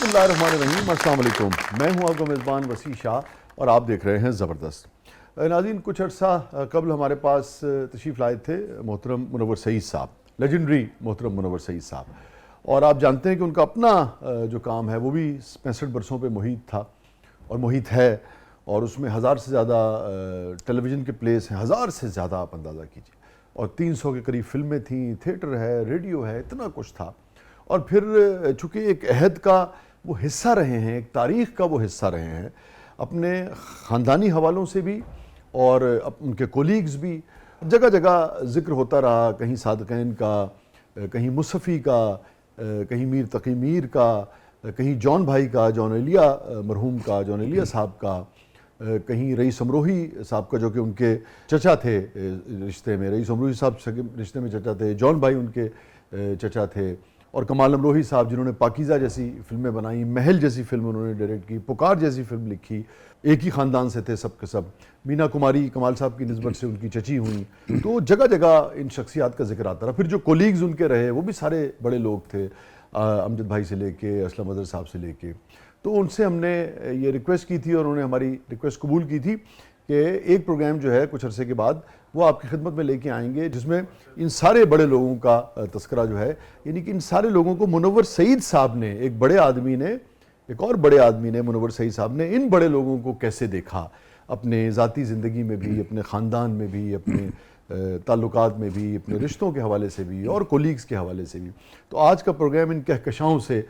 اللہ الرحمن الرحیم، السلام علیکم. میں ہوں آپ کا میزبان وسیع شاہ اور آپ دیکھ رہے ہیں زبردست. ناظرین، کچھ عرصہ قبل ہمارے پاس تشریف لائے تھے محترم منور سعید صاحب، لیجنڈری محترم منور سعید صاحب. اور آپ جانتے ہیں کہ ان کا اپنا جو کام ہے وہ بھی 65 برسوں پہ محیط تھا اور محیط ہے، اور اس میں 1000 سے زیادہ ٹیلی ویژن کے پلیس ہیں، 1000 سے زیادہ آپ اندازہ کیجیے، اور 300 کے قریب فلمیں تھیں، تھیٹر ہے، ریڈیو ہے، اتنا کچھ تھا. اور پھر چونکہ ایک عہد کا وہ حصہ رہے ہیں، ایک تاریخ کا وہ حصہ رہے ہیں، اپنے خاندانی حوالوں سے بھی اور ان کے کولیگز بھی، جگہ جگہ ذکر ہوتا رہا، کہیں صادقین کا، کہیں مصطفی کا، کہیں میر تقی میر کا، کہیں جان بھائی کا، جان ایلیا مرحوم کا، جان ایلیا صاحب کا، کہیں رئیس امروہی صاحب کا جو کہ ان کے چچا تھے رشتے میں، رئیس امروہی صاحب رشتے میں چچا تھے، جان بھائی ان کے چچا تھے، اور کمال امروہی صاحب جنہوں نے پاکیزہ جیسی فلمیں بنائیں، محل جیسی فلم انہوں نے ڈائریکٹ کی، پکار جیسی فلم لکھی، ایک ہی خاندان سے تھے سب کے سب. مینا کماری کمال صاحب کی نسبت سے ان کی چچی ہوئیں. تو جگہ جگہ ان شخصیات کا ذکر آتا رہا. پھر جو کولیگز ان کے رہے وہ بھی سارے بڑے لوگ تھے، امجد بھائی سے لے کے اسلم اظہر صاحب سے لے کے. تو ان سے ہم نے یہ ریکویسٹ کی تھی اور انہوں نے ہماری ریکویسٹ قبول کی تھی کہ ایک پروگرام جو ہے کچھ عرصے کے بعد وہ آپ کی خدمت میں لے کے آئیں گے، جس میں ان سارے بڑے لوگوں کا تذکرہ جو ہے، یعنی کہ ان سارے لوگوں کو منور سعید صاحب نے، ایک بڑے آدمی نے، ایک اور بڑے آدمی نے، منور سعید صاحب نے ان بڑے لوگوں کو کیسے دیکھا، اپنے ذاتی زندگی میں بھی، اپنے خاندان میں بھی، اپنے تعلقات میں بھی، اپنے رشتوں کے حوالے سے بھی اور کولیگز کے حوالے سے بھی. تو آج کا پروگرام ان کہکشاؤں سے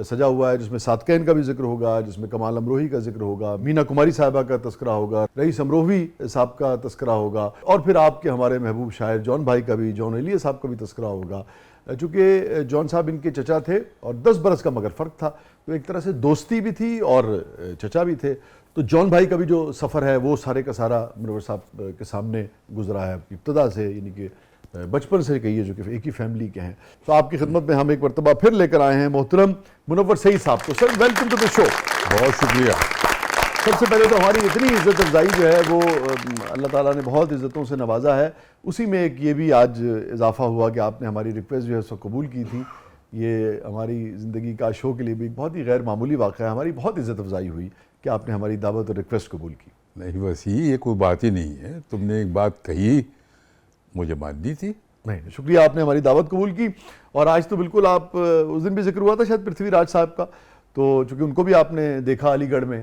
سجا ہوا ہے، جس میں صادقین کا بھی ذکر ہوگا، جس میں کمال امروہی کا ذکر ہوگا، مینا کماری صاحبہ کا تذکرہ ہوگا، رئیس امروہی صاحب کا تذکرہ ہوگا، اور پھر آپ کے ہمارے محبوب شاعر جان بھائی کا بھی، جان ایلیا صاحب کا بھی تذکرہ ہوگا. چونکہ جان صاحب ان کے چچا تھے اور 10 برس کا مگر فرق تھا، تو ایک طرح سے دوستی بھی تھی اور چچا بھی تھے. تو جان بھائی کا بھی جو سفر ہے وہ سارے کا سارا منور صاحب کے سامنے گزرا ہے ابتدا سے، یعنی کہ بچپن سے کہیے، جو کہ ایک ہی فیملی کے ہیں. تو آپ کی خدمت میں ہم ایک مرتبہ پھر لے کر آئے ہیں محترم منور سعید صاحب. تو سر ویلکم ٹو دی شو. بہت شکریہ. سب سے پہلے تو ہماری اتنی عزت افزائی جو ہے وہ اللہ تعالیٰ نے بہت عزتوں سے نوازا ہے، اسی میں ایک یہ بھی آج اضافہ ہوا کہ آپ نے ہماری ریکویسٹ جو ہے سو قبول کی تھی. یہ ہماری زندگی کا شو کے لیے بھی ایک بہت ہی غیر معمولی واقعہ ہے. ہماری بہت عزت افزائی ہوئی کہ آپ نے ہماری دعوت اور ریکویسٹ قبول کی. نہیں وسیع، یہ کوئی بات ہی نہیں ہے، تم نے ایک بات کہی مجھے ماننی تھی. نہیں، شکریہ، آپ نے ہماری دعوت قبول کی. اور آج تو بالکل آپ، اس دن بھی ذکر ہوا تھا شاید پرتھوی راج صاحب کا، تو چونکہ ان کو بھی آپ نے دیکھا علی گڑھ میں،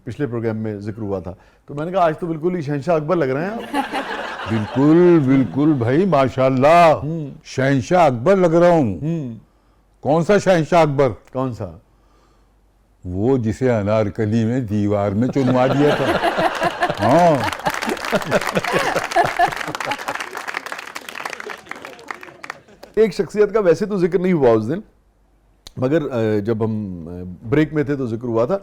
پچھلے پروگرام میں ذکر ہوا تھا، تو میں نے کہا آج تو بالکل ہی شہنشاہ اکبر لگ رہے ہیں آپ. بالکل بالکل بھائی، ماشاءاللہ شہنشاہ اکبر لگ رہا ہوں. کون سا شہنشاہ اکبر؟ کون سا؟ وہ جسے انارکلی میں دیوار میں چنوا دیا تھا. ہاں. ایک شخصیت کا ویسے تو ذکر نہیں ہوا اس دن، مگر جب ہم بریک میں تھے تو ذکر ہوا تھا.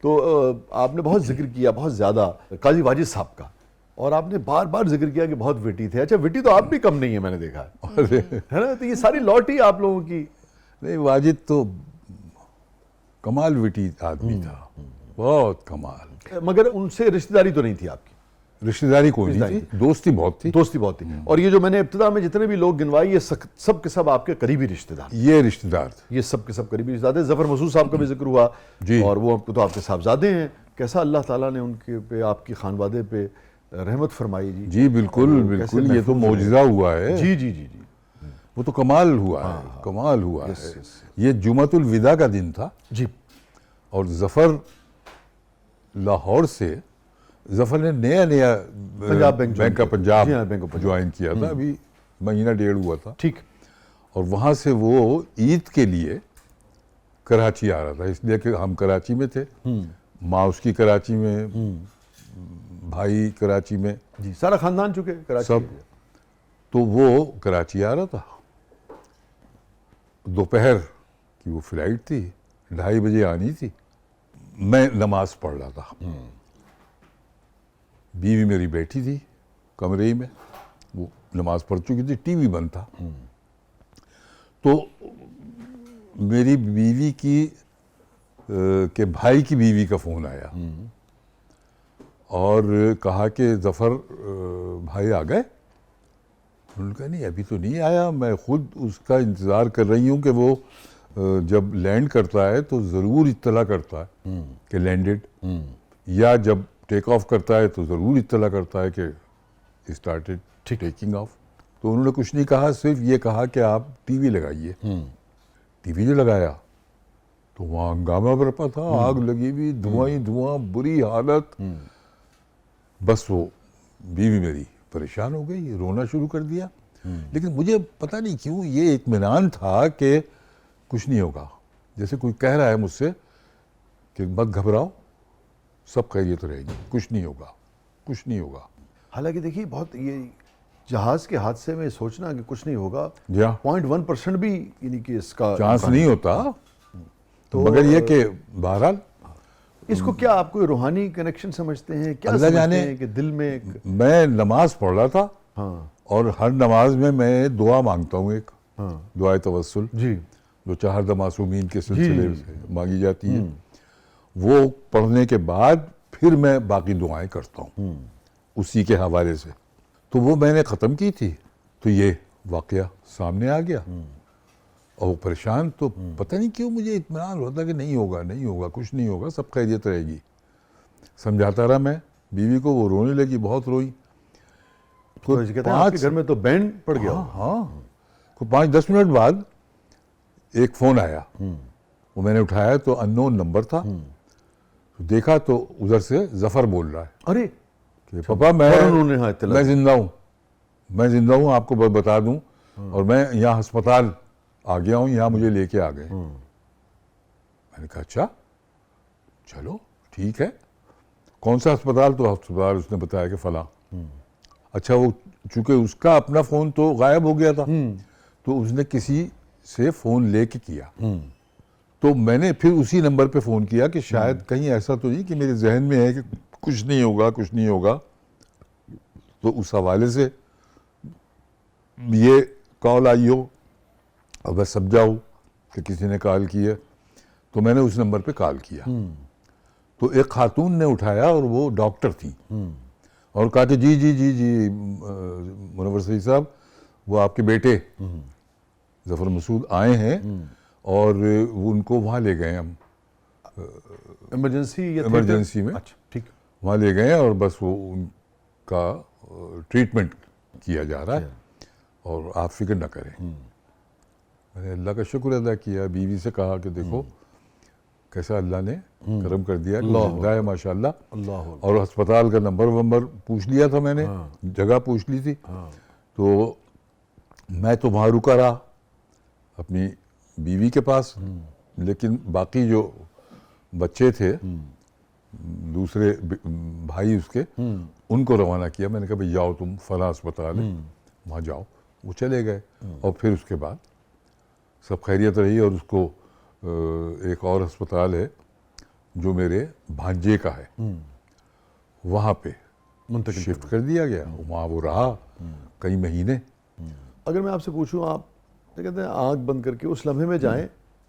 تو آپ نے بہت ذکر کیا، بہت زیادہ، قاضی واجد صاحب کا، اور آپ نے بار بار ذکر کیا کہ بہت وٹی تھے. اچھا، وٹی تو آپ بھی کم نہیں ہیں، میں نے دیکھا ہے نا. تو یہ ساری لاٹ ہی آپ لوگوں کی. نہیں، واجد تو کمال وٹی آدمی تھا، بہت کمال. مگر ان سے رشتہ داری تو نہیں تھی آپ کی؟ رشتہ داری کوئی نہیں تھی، دوستی بہت تھی. دوستی بہت تھی. اور یہ جو میں نے ابتدا میں جتنے بھی لوگ گنوائے، یہ سب کے سب آپ کے قریبی رشتہ دار. یہ رشتہ دار تھے، یہ سب کے سب قریبی رشتہ دار. ظفر مسعود صاحب کا بھی ذکر ہوا، اور وہ تو آپ کے صاحبزادے ہیں. کیسا اللہ تعالیٰ نے ان کے پہ، آپ کی خانوادے پہ رحمت فرمائی. جی بالکل بالکل، یہ تو معجزہ ہوا ہے. جی جی جی جی، وہ تو کمال ہوا ہے، کمال ہوا ہے. یہ جمعۃ الوداع کا دن تھا جی، اور ظفر لاہور سے، ظفر نے نیا پنجاب بینک کا پنجاب بینک جوائن کیا تھا، ابھی مہینہ ڈیڑھ ہوا تھا. ٹھیک. اور وہاں سے وہ عید کے لیے کراچی آ رہا تھا، اس لیے کہ ہم کراچی میں تھے، ماں اس کی کراچی میں، بھائی کراچی میں، جی سارا خاندان چکے کراچی سب. تو وہ کراچی آ رہا تھا، دوپہر کی وہ فلائٹ تھی، 2:30 بجے آنی تھی. میں نماز پڑھ رہا تھا، بیوی میری بیٹھی تھی کمرے میں، وہ نماز پڑھ چکی تھی، ٹی وی بند تھا. تو میری بیوی کی کہ بھائی کی بیوی کا فون آیا اور کہا کہ ظفر بھائی آ گئے. انہوں نے کہا نہیں ابھی تو نہیں آیا، میں خود اس کا انتظار کر رہی ہوں کہ وہ جب لینڈ کرتا ہے تو ضرور اطلاع کرتا ہے کہ لینڈڈ، یا جب ٹیک آف کرتا ہے تو ضرور اطلاع کرتا ہے کہ اسٹارٹڈ ٹیکنگ آف. تو انہوں نے کچھ نہیں کہا، صرف یہ کہا کہ آپ ٹی وی لگائیے. ٹی وی جو لگایا تو وہاں ہنگامہ برپا تھا، آگ لگی ہوئی، دھواں ہی دھواں، بری حالت. بس وہ بیوی میری پریشان ہو گئی، رونا شروع کر دیا. لیکن مجھے پتہ نہیں کیوں یہ اطمینان تھا کہ کچھ نہیں ہوگا، جیسے کوئی کہہ رہا ہے مجھ سے کہ مت گھبراؤ، سب خیریت رہے گی، کچھ نہیں ہوگا، کچھ نہیں ہوگا. حالانکہ دیکھیے بہت یہ جہاز کے حادثے میں سوچنا کہ کچھ نہیں ہوگا، جی ہاں، 0.1% بھی یعنی کہ اس کا چانس نہیں ہوتا. تو مگر یہ کہ بہرحال اس کو کیا آپ کوئی روحانی کنیکشن سمجھتے ہیں، کیا اللہ سمجھتے جانے. ہیں کہ دل میں میں نماز پڑھ رہا تھا، ہاں اور ہر نماز میں دعا مانگتا ہوں، ایک ہاں دعائے توسل جی جو 4 معصومین کے سلسلے سے مانگی جاتی ہے، وہ پڑھنے کے بعد پھر میں باقی دعائیں کرتا ہوں اسی کے حوالے سے. تو وہ میں نے ختم کی تھی تو یہ واقعہ سامنے آ گیا، اور وہ پریشان. تو پتہ نہیں کیوں مجھے اطمینان ہوتا کہ نہیں ہوگا، نہیں ہوگا، کچھ نہیں ہوگا، سب خیریت رہے گی. سمجھاتا رہا میں بیوی کو، وہ رونے لگی، بہت روئی. تو کہتے ہیں آپ کے گھر میں تو بینڈ پڑ گیا ہوگا. ہاں، 5-10 منٹ بعد ایک فون آیا. وہ میں نے اٹھایا تو ان نون نمبر تھا. دیکھا تو ادھر سے ظفر بول رہا ہے ارے کہ پاپا انہوں نے اطلاع میں زندہ ہوں، میں زندہ ہوں، آپ کو بتا دوں، اور میں یہاں ہسپتال آ گیا ہوں، یہاں مجھے لے کے آ گئے. میں نے کہا اچھا چلو ٹھیک ہے. کون سا ہسپتال؟ تو ہسپتال اس نے بتایا کہ فلاں. اچھا، وہ چونکہ اس کا اپنا فون تو غائب ہو گیا تھا، تو اس نے کسی سے فون لے کے کیا. تو میں نے پھر اسی نمبر پہ فون کیا کہ شاید کہیں ایسا تو نہیں کہ میرے ذہن میں ہے کہ کچھ نہیں ہوگا، کچھ نہیں ہوگا. تو اس حوالے سے یہ کال آئی ہو اور میں سمجھا ہوں کہ کسی نے کال کی ہے، تو میں نے اس نمبر پہ کال کیا. تو ایک خاتون نے اٹھایا اور وہ ڈاکٹر تھی، اور کہا کہ جی جی جی جی منور سعید صاحب، وہ آپ کے بیٹے ظفر مسعود آئے ہیں، اور وہ ان کو وہاں لے گئے ہم ایمرجنسی میں. اچھا ٹھیک. وہاں لے گئے اور بس وہ ان کا ٹریٹمنٹ کیا جا رہا ہے، اور آپ فکر نہ کریں. میں نے اللہ کا شکر ادا کیا، بیوی سے کہا کہ دیکھو کیسا اللہ نے کرم کر دیا، زندہ ہے ماشاء اللہ. اللہ اور ہسپتال کا نمبر پوچھ لیا تھا میں نے، جگہ پوچھ لی تھی. تو میں تو وہاں رکا رہا اپنی بیوی کے پاس، لیکن باقی جو بچے تھے، دوسرے بھائی اس کے، ان کو روانہ کیا. میں نے کہا بھئی جاؤ تم فلاں ہسپتال ہے، وہاں جاؤ. وہ چلے گئے، اور پھر اس کے بعد سب خیریت رہی. اور اس کو ایک اور ہسپتال ہے جو میرے بھانجے کا ہے، وہاں پہ منتقل شفٹ کر دیا گیا. وہاں وہ رہا کئی مہینے. اگر میں آپ سے پوچھوں، آپ کہتے ہیں آنکھ بند کر کے اس لمحے میں جائیں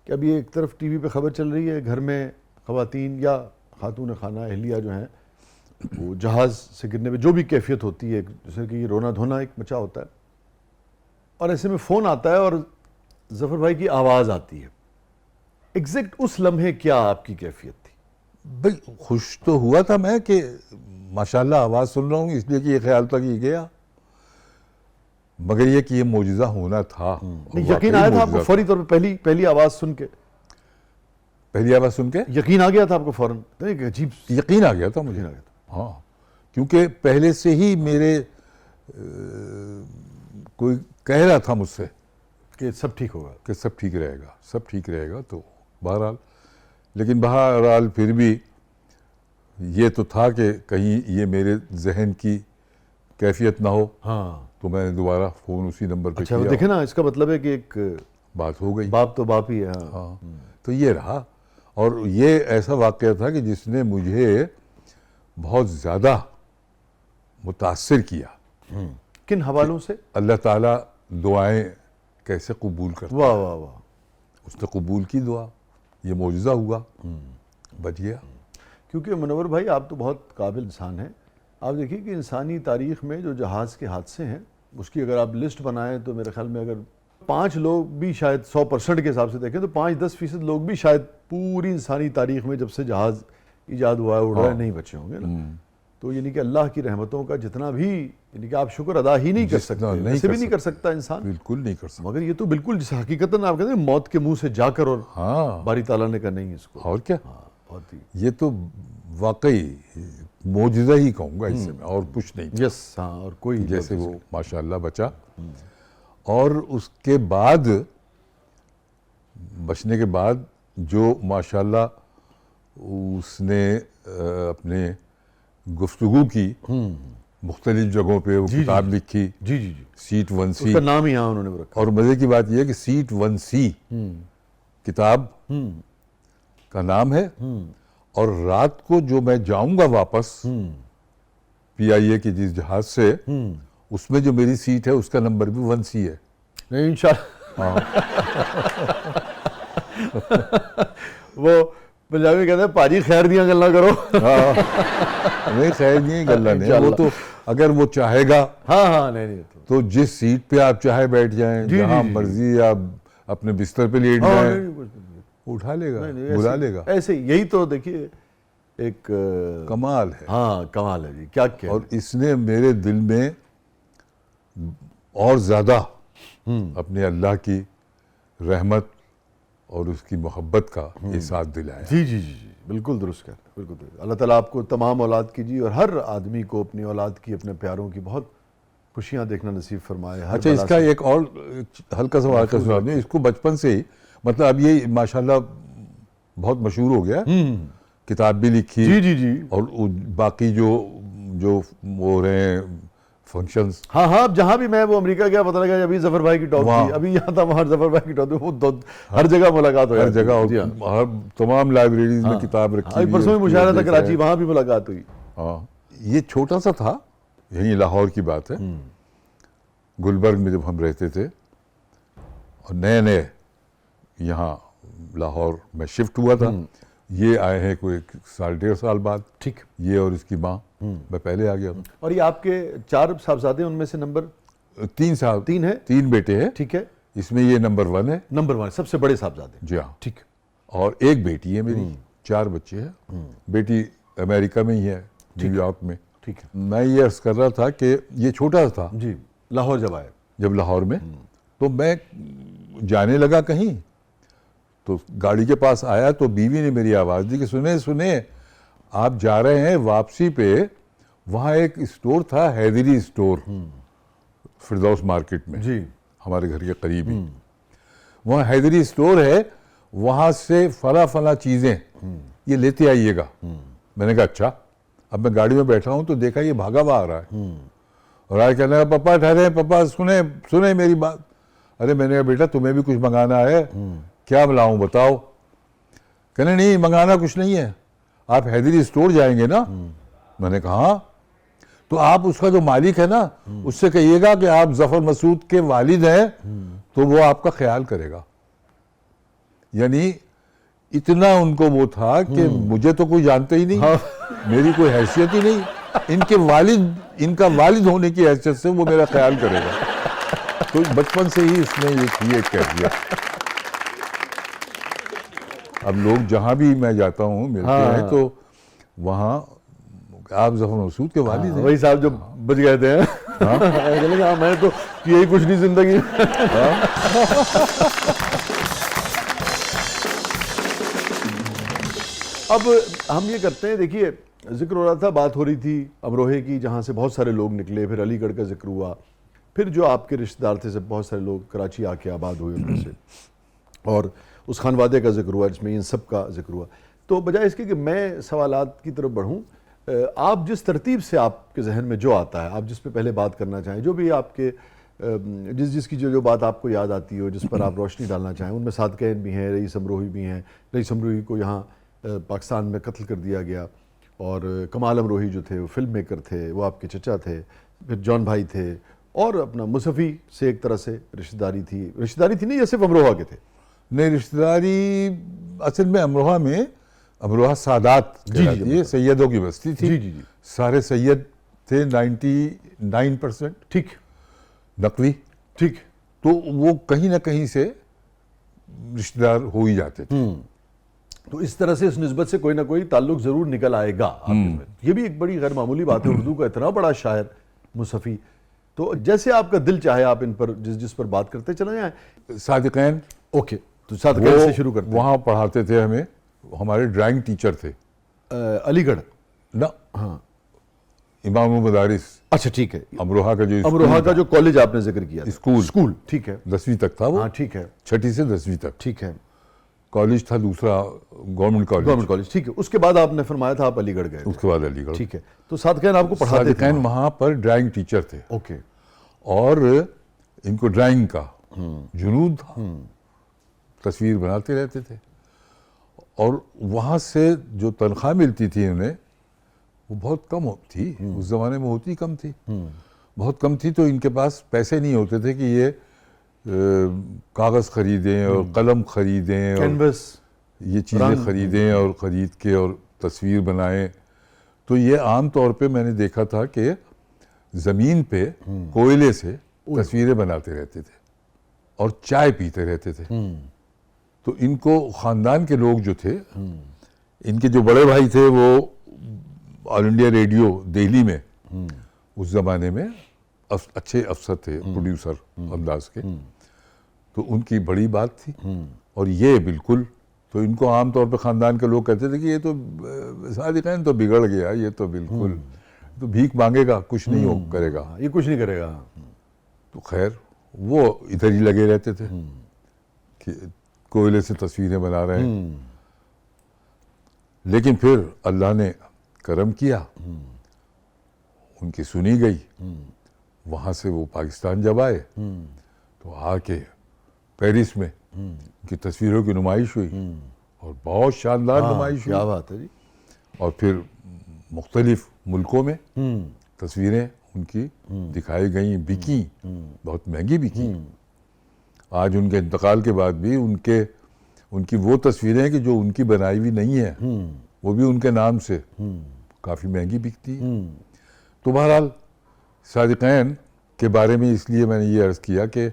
کہ ابھی ایک طرف ٹی وی پہ خبر چل رہی ہے، گھر میں خواتین یا خاتون خانہ اہلیہ جو ہیں وہ جہاز سے گرنے پہ جو بھی کیفیت ہوتی ہے، جیسے کہ یہ رونا دھونا ایک مچا ہوتا ہے، اور ایسے میں فون آتا ہے اور ظفر بھائی کی آواز آتی ہے، ایگزیکٹ اس لمحے کیا آپ کی کیفیت تھی؟ بھئی خوش تو ہوا تھا میں کہ ماشاءاللہ آواز سن رہا ہوں، اس لیے کہ یہ خیال تک ہی گیا. مگر یہ کہ یہ معجزہ ہونا تھا. یقین آیا تھا آپ کو فوری طور پہ پہلی آواز سن کے؟ پہلی آواز سن کے یقین آ گیا تھا آپ کو فوراً؟ ایک عجیب یقین آ گیا تھا مجھے. ہاں، کیونکہ پہلے سے ہی میرے کوئی کہہ رہا تھا مجھ سے کہ سب ٹھیک ہوگا، کہ سب ٹھیک رہے گا، سب ٹھیک رہے گا. تو بہرحال، لیکن بہرحال پھر بھی یہ تو تھا کہ کہیں یہ میرے ذہن کی کیفیت نہ ہو. ہاں. تو میں نے دوبارہ فون اسی نمبر پہ اچھا، کیا. دیکھیں نا، اس کا مطلب ہے کہ ایک بات ہو گئی. باپ تو باپ ہی ہے. ہاں. تو یہ رہا، اور یہ ایسا واقعہ تھا کہ جس نے مجھے بہت زیادہ متاثر کیا. کن حوالوں سے؟ اللہ تعالیٰ دعائیں کیسے قبول کرتا ہے. واہ واہ واہ. اس نے قبول کی دعا، یہ معجزہ ہوا، بچ گیا. کیونکہ منور بھائی آپ تو بہت قابل انسان ہیں. آپ دیکھیے کہ انسانی تاریخ میں جو جہاز کے حادثے ہیں، اس کی اگر آپ لسٹ بنائیں تو میرے خیال میں اگر 5 لوگ بھی شاید 100% کے حساب سے دیکھیں تو 5-10% لوگ بھی شاید پوری انسانی تاریخ میں جب سے جہاز ایجاد ہوا ہے اڑ رہا ہے نہیں بچے ہوں گے نا. تو یعنی کہ اللہ کی رحمتوں کا جتنا بھی یعنی کہ آپ شکر ادا ہی نہیں کر سکتے, ویسے بھی نہیں کر سکتا انسان, بالکل نہیں کر سکتا. مگر یہ تو بالکل جس حقیقتاً آپ کہتے ہیں موت کے منہ سے جا کر, اور ہاں باری تعالیٰ نے کہا نہیں اس کو. اور کیا, بہت ہی یہ تو واقعی معجزہ ہی کہوں گا اس سے میں, اور کچھ نہیں. یس ہاں, اور کوئی جیسے وہ ماشاءاللہ بچا, اور اس کے بعد بچنے کے بعد جو ماشاءاللہ اس نے اپنے گفتگو کی مختلف جگہوں پہ, وہ کتاب لکھی جی جی جی, سیٹ 1C, اس کا نام ہی یہاں انہوں نے رکھا. اور مزے کی بات یہ ہے کہ سیٹ 1C کتاب کا نام ہے, اور رات کو جو میں جاؤں گا واپس PIA کی جس جہاز سے, اس میں جو میری سیٹ ہے اس کا نمبر بھی 1C ہے. نہیں انشاءاللہ وہ پنجابی کہتے ہیں پاجی خیر دیاں گلاں کرو. نہیں خیر نہیں گلا نہیں, وہ تو اگر وہ چاہے گا ہاں نہیں تو جس سیٹ پہ آپ چاہے بیٹھ جائیں, جہاں مرضی آپ اپنے بستر پہ لیٹ جائیں, اٹھا لے گا, بلا لے گا. ایسے یہی تو دیکھیے ایک کمال ہے. ہاں کمال ہے جی, کیا اور اس نے میرے دل میں اور زیادہ اپنے اللہ کی رحمت اور اس کی محبت کا احساس دلایا. جی جی جی جی بالکل درست کہتے ہیں, بالکل درست. اللہ تعالیٰ آپ کو تمام اولاد کیجیے, اور ہر آدمی کو اپنی اولاد کی, اپنے پیاروں کی بہت خوشیاں دیکھنا نصیب فرمائے. اچھا اس کا ایک اور ہلکا سا واقعہ سنا دیں. اس کو بچپن سے ہی مطلب اب یہ ماشاءاللہ بہت مشہور ہو گیا, کتاب بھی لکھی. جی جی جی, اور باقی جو ہو رہے ہیں فنکشنز, ہاں اب جہاں بھی میں وہ امریکہ گیا پتہ لگا ابھی ظفر بھائی کی ٹاک تھی, ابھی یہاں تھا وہاں ظفر بھائی کی ٹاک تھی, وہ ہر جگہ ملاقات ہو, ہر جگہ, ہر تمام لائبریریز میں کتاب رکھی ہوئی. پرسوں بھی مشاہدہ تھا کراچی, وہاں بھی ملاقات ہوئی. ہاں یہ چھوٹا سا تھا, یہیں لاہور کی بات ہے, گلبرگ میں جب ہم رہتے تھے, اور نئے یہاں لاہور میں شفٹ ہوا تھا. یہ آئے ہیں کوئی 1.5 سال بعد, ٹھیک, یہ اور اس کی ماں, میں پہلے آ گیا ہوں. اور یہ آپ کے 4 صاحبزادے, ان میں سے نمبر 3 ہے, 3 بیٹے ہیں, ٹھیک ہے, اس میں یہ نمبر 1 ہے, نمبر 1 سب سے بڑے صاحبزادے. جی ہاں, ٹھیک, اور ایک بیٹی ہے میری, 4 بچے ہیں. بیٹی امریکہ میں ہی ہے, نیو یارک میں. ٹھیک ہے, میں یہ عرض کر رہا تھا کہ یہ چھوٹا تھا جی لاہور جب آئے, جب لاہور میں, تو میں جانے لگا کہیں, تو گاڑی کے پاس آیا تو بیوی نے میری آواز دی کہ سنیں آپ جا رہے ہیں واپسی پہ, وہاں ایک اسٹور تھا حیدری اسٹور, فردوس مارکیٹ میں, جی ہمارے گھر کے قریب ہی. وہاں حیدری اسٹور ہے, وہاں سے فلاں چیزیں یہ لیتے آئیے گا. میں نے کہا اچھا. اب میں گاڑی میں بیٹھا ہوں تو دیکھا یہ بھاگا ہوا آ رہا ہے, اور آج کہنے لگا پپا ٹھہرے, پپا سنیں میری بات. ارے میں نے کہا بیٹا تمہیں بھی کچھ منگانا ہے, کیا لاؤں بتاؤ. کہنے نہیں منگانا کچھ نہیں ہے, آپ حیدری اسٹور جائیں گے نا. میں نے کہا ہاں. تو آپ اس کا جو مالک ہے نا, اس سے کہیے گا کہ آپ ظفر مسعود کے والد ہیں, تو وہ آپ کا خیال کرے گا. یعنی اتنا ان کو وہ تھا کہ مجھے تو کوئی جانتے ہی نہیں, میری کوئی حیثیت ہی نہیں, ان کا والد ہونے کی حیثیت سے وہ میرا خیال کرے گا. تو بچپن سے ہی اس نے یہ کی ایک کیفیت. اب لوگ جہاں بھی میں جاتا ہوں ملتے ہیں تو وہاں آپ ظفر مسعود کے والد ہیں. وہی صاحب جو بچ گئے تھے, میں تو یہی کچھ نہیں زندگی. اب ہم یہ کرتے ہیں, دیکھیے ذکر ہو رہا تھا, بات ہو رہی تھی امروہے کی, جہاں سے بہت سارے لوگ نکلے, پھر علی گڑھ کا ذکر ہوا, پھر جو آپ کے رشتہ دار تھے سے بہت سارے لوگ کراچی آ کے آباد ہوئے ان میں سے, اور اس خانوادے کا ذکر ہوا جس میں ان سب کا ذکر ہوا. تو بجائے اس کے کہ میں سوالات کی طرف بڑھوں, آپ جس ترتیب سے آپ کے ذہن میں جو آتا ہے, آپ جس پہ پہلے بات کرنا چاہیں, جو بھی آپ کے جس کی جو بات آپ کو یاد آتی ہو, جس پر آپ روشنی ڈالنا چاہیں, ان میں صادقین بھی ہیں, رئیس امروہی بھی ہیں. رئیس امروہی کو یہاں پاکستان میں قتل کر دیا گیا, اور کمال امروہی جو تھے وہ فلم میکر تھے, وہ آپ کے چچا تھے. پھر جان بھائی تھے, اور اپنا مصفی سے ایک طرح سے رشتہ داری تھی نہیں, یا صرف امروہہ کے تھے؟ نہیں, رشتہ داری اصل میں امروہہ میں, امروہہ سادات کہلاتی ہے, سیدوں کی بستی تھی. جی جی جی, سارے سید تھے 99%. ٹھیک, نقوی. ٹھیک, تو وہ کہیں نہ کہیں سے رشتہ دار ہو ہی جاتے تھے. تو اس طرح سے اس نسبت سے کوئی نہ کوئی تعلق ضرور نکل آئے گا آپ کے میں. یہ بھی ایک بڑی غیر معمولی بات ہے, اردو کا اتنا بڑا شاعر مصحفی. تو جیسے آپ کا دل چاہے آپ ان پر جس پر بات کرتے چلے جائیں. صادقین اوکے, تو صادقین سے شروع کرتے ہیں. وہاں پڑھاتے تھے ہمیں, ہمارے ڈرائنگ ٹیچر تھے علی گڑھ. نا, ہاں امام المدارس اچھا ٹھیک ہے, امروہہ کا جو امروہہ کا جو کالج آپ نے ذکر کیا تھا. اسکول ٹھیک ہے, 10ویں تک تھا وہ, ہاں ٹھیک ہے 6ٹھی سے 10ویں تک. ٹھیک ہے. کالج تھا دوسرا گورنمنٹ کالج, ٹھیک ہے. اس کے بعد آپ نے فرمایا تھا آپ علی گڑھ گئے. اس کے بعد علی گڑھ. ٹھیک ہے, تو صادقین آپ کو پڑھاتے تھے. صادقین وہاں پر ڈرائنگ ٹیچر تھے. اوکے. اور ان کو ڈرائنگ کا جنون تھا, تصویر بناتے رہتے تھے. اور وہاں سے جو تنخواہ ملتی تھی انہیں وہ بہت کم تھی, اس زمانے میں ہوتی کم تھی, بہت کم تھی. تو ان کے پاس پیسے نہیں ہوتے تھے کہ یہ کاغذ خریدیں اور قلم خریدیں اور کینوس, یہ چیزیں خریدیں اور خرید کے اور تصویر بنائیں. تو یہ عام طور پہ میں نے دیکھا تھا کہ زمین پہ کوئلے سے تصویریں بناتے رہتے تھے اور چائے پیتے رہتے تھے. تو ان کو خاندان کے لوگ جو تھے, ان کے جو بڑے بھائی تھے وہ آل انڈیا ریڈیو دہلی میں اس زمانے میں اچھے افسر تھے, پروڈیوسر انداز کے. تو ان کی بڑی بات تھی. اور یہ بالکل, تو ان کو عام طور پہ خاندان کے لوگ کہتے تھے کہ یہ تو صادقین تو بگڑ گیا, یہ تو بالکل تو بھیک مانگے گا, کچھ نہیں کرے گا, یہ کچھ نہیں کرے گا. تو خیر وہ ادھر ہی لگے رہتے تھے کہ کوئلے سے تصویریں بنا رہے ہیں. لیکن پھر اللہ نے کرم کیا, ان کی سنی گئی. وہاں سے وہ پاکستان جب آئے تو آ کے پیرس میں ان کی تصویروں کی نمائش ہوئی, اور بہت شاندار نمائش ہوئی. کیا بات ہے جی. اور پھر مختلف ملکوں میں تصویریں ان کی دکھائی گئیں, بکی, بہت مہنگی بکی. آج ان کے انتقال کے بعد بھی ان کی وہ تصویریں کہ جو ان کی بنائی ہوئی نہیں ہیں, وہ بھی ان کے نام سے کافی مہنگی بکتی. تو بہرحال صادقین کے بارے میں اس لیے میں نے یہ عرض کیا کہ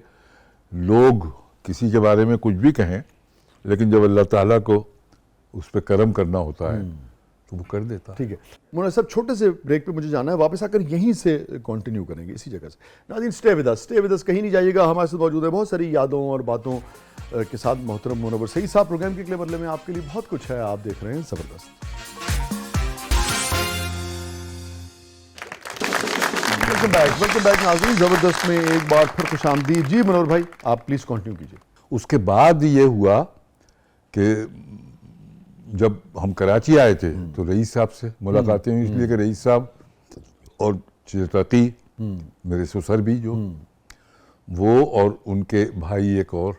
لوگ کسی کے بارے میں کچھ بھی کہیں, لیکن جب اللہ تعالیٰ کو اس پہ کرم کرنا ہوتا ہے تو وہ کر دیتا. ٹھیک ہے مولانا صاحب, چھوٹے سے بریک پہ مجھے جانا ہے, واپس آ کر یہیں سے کنٹینیو کریں گے اسی جگہ سے. ناظرین اسٹے ود اس, کہیں نہیں جائیے گا. ہمارے ساتھ موجود ہے بہت ساری یادوں اور باتوں کے ساتھ محترم منور سعید صاحب. پروگرام کے اگلے مرحلے میں آپ کے لیے بہت کچھ ہے, آپ دیکھ رہے ہیں زبردست. ویلکم بیک ناظرین, زبردست میں ایک بار پھر خوش آمدید. جی منور بھائی آپ پلیز کنٹینیو کیجیے. اس کے بعد یہ ہوا کہ جب ہم کراچی آئے تھے تو رئیس صاحب سے ملاقاتیں ہوئی, اس لیے کہ رئیس صاحب اور تقی میرے سسر بھی جو وہ, اور ان کے بھائی ایک اور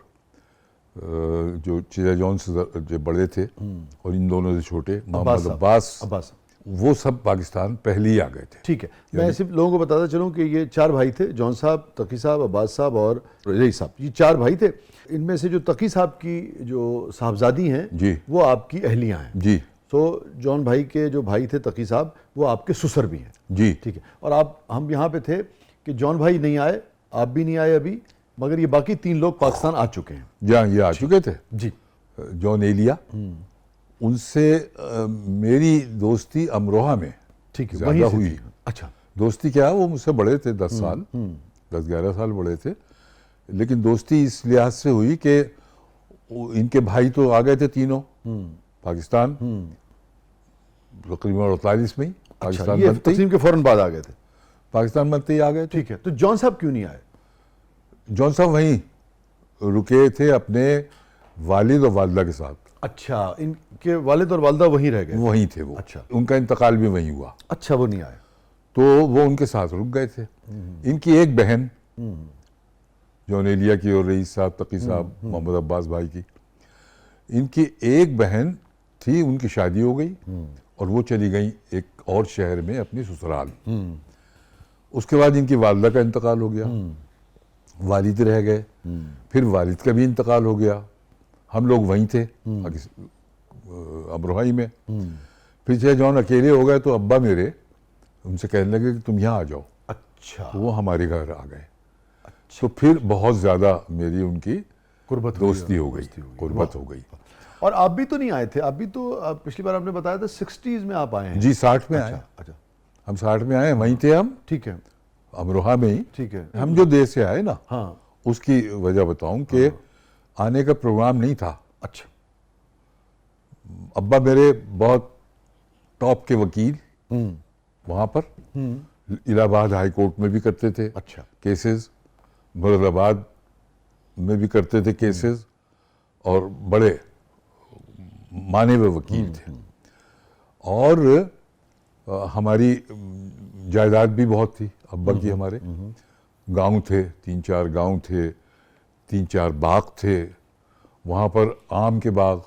جو چیزا جون سے جو بڑے تھے اور ان دونوں سے چھوٹے, محمد عباس, وہ سب پاکستان پہلے ہی آ گئے تھے. ٹھیک ہے, میں صرف لوگوں کو بتاتا چلوں کہ یہ 4 بھائی تھے, جون صاحب, تقی صاحب, عباس صاحب اور رئیس صاحب. یہ 4 بھائی تھے. ان میں سے جو تقی صاحب کی جو صاحبزادی ہیں جی, وہ آپ کی اہلیاں ہیں. جی, تو جون بھائی کے جو بھائی تھے تقی صاحب وہ آپ کے سسر بھی ہیں. جی, ٹھیک ہے. اور ہم یہاں پہ تھے کہ جون بھائی نہیں آئے, آپ بھی نہیں آئے ابھی, مگر یہ باقی 3 لوگ پاکستان آ چکے ہیں. جہاں یہ آ چکے تھے. جی, جون ایلیا, ان سے میری دوستی امروہہ میں ٹھیک ہے, زیادہ ہوئی. اچھا, دوستی کیا, وہ مجھ سے بڑے تھے 10 سال, 10-11 سال بڑے تھے. لیکن دوستی اس لحاظ سے ہوئی کہ ان کے بھائی تو آ گئے تھے تینوں پاکستان, تقریباً 48 میں ہی پاکستان یہ بنتے ہی, تقسیم کے فوراً بعد آ گئے تھے. پاکستان بنتے ہی آ گئے تھے. ٹھیک ہے, تو جون صاحب کیوں نہیں آئے؟ جون صاحب وہیں رکے تھے اپنے والد اور والدہ کے ساتھ. اچھا, ان کے والد اور والدہ وہیں رہ گئے؟ وہیں تھے وہ. اچھا, ان کا انتقال بھی وہیں ہوا. اچھا, وہ نہیں آئے. تو وہ ان کے ساتھ رک گئے تھے. ان کی ایک بہن جون ایلیا کی اور رئیس صاحب, تقی صاحب, محمد عباس بھائی کی, ان کی ایک بہن تھی, ان کی شادی ہو گئی اور وہ چلی گئی ایک اور شہر میں اپنی سسرال. اس کے بعد ان کی والدہ کا انتقال ہو گیا, والد رہ گئے, پھر والد کا بھی انتقال ہو گیا. ہم لوگ وہیں تھے امروہہ میں. پھر چھ جون اکیلے ہو گئے تو ابا میرے ان سے کہنے لگے کہ تم یہاں آ جاؤ. اچھا, وہ ہمارے گھر آ گئے. تو پھر بہت زیادہ میری ان کی قربت دوستی ہو گئی, قربت ہو گئی. اور آپ بھی تو نہیں آئے تھے, آپ بھی تو پچھلی بار آپ نے بتایا تھا 60s میں آپ آئے ہیں. جی 60 میں آئے, اچھا ہم 60 میں آئے, وہیں تھے ہم ٹھیک ہے امروہہ میں ہی. ٹھیک ہے. ہم جو دیش سے آئے نا, ہاں اس کی وجہ بتاؤں کہ آنے کا پروگرام نہیں تھا. اچھا ابا میرے بہت ٹاپ کے وکیل وہاں پر الہ آباد ہائی کورٹ میں بھی کرتے تھے اچھا کیسز, مراد آباد میں بھی کرتے تھے کیسز, اور بڑے مانے ہوئے وکیل تھے. اور ہماری جائیداد بھی بہت تھی ابا کی. ہمارے گاؤں تھے, 3-4 گاؤں تھے, 3-4 باغ تھے وہاں پر, آم کے باغ,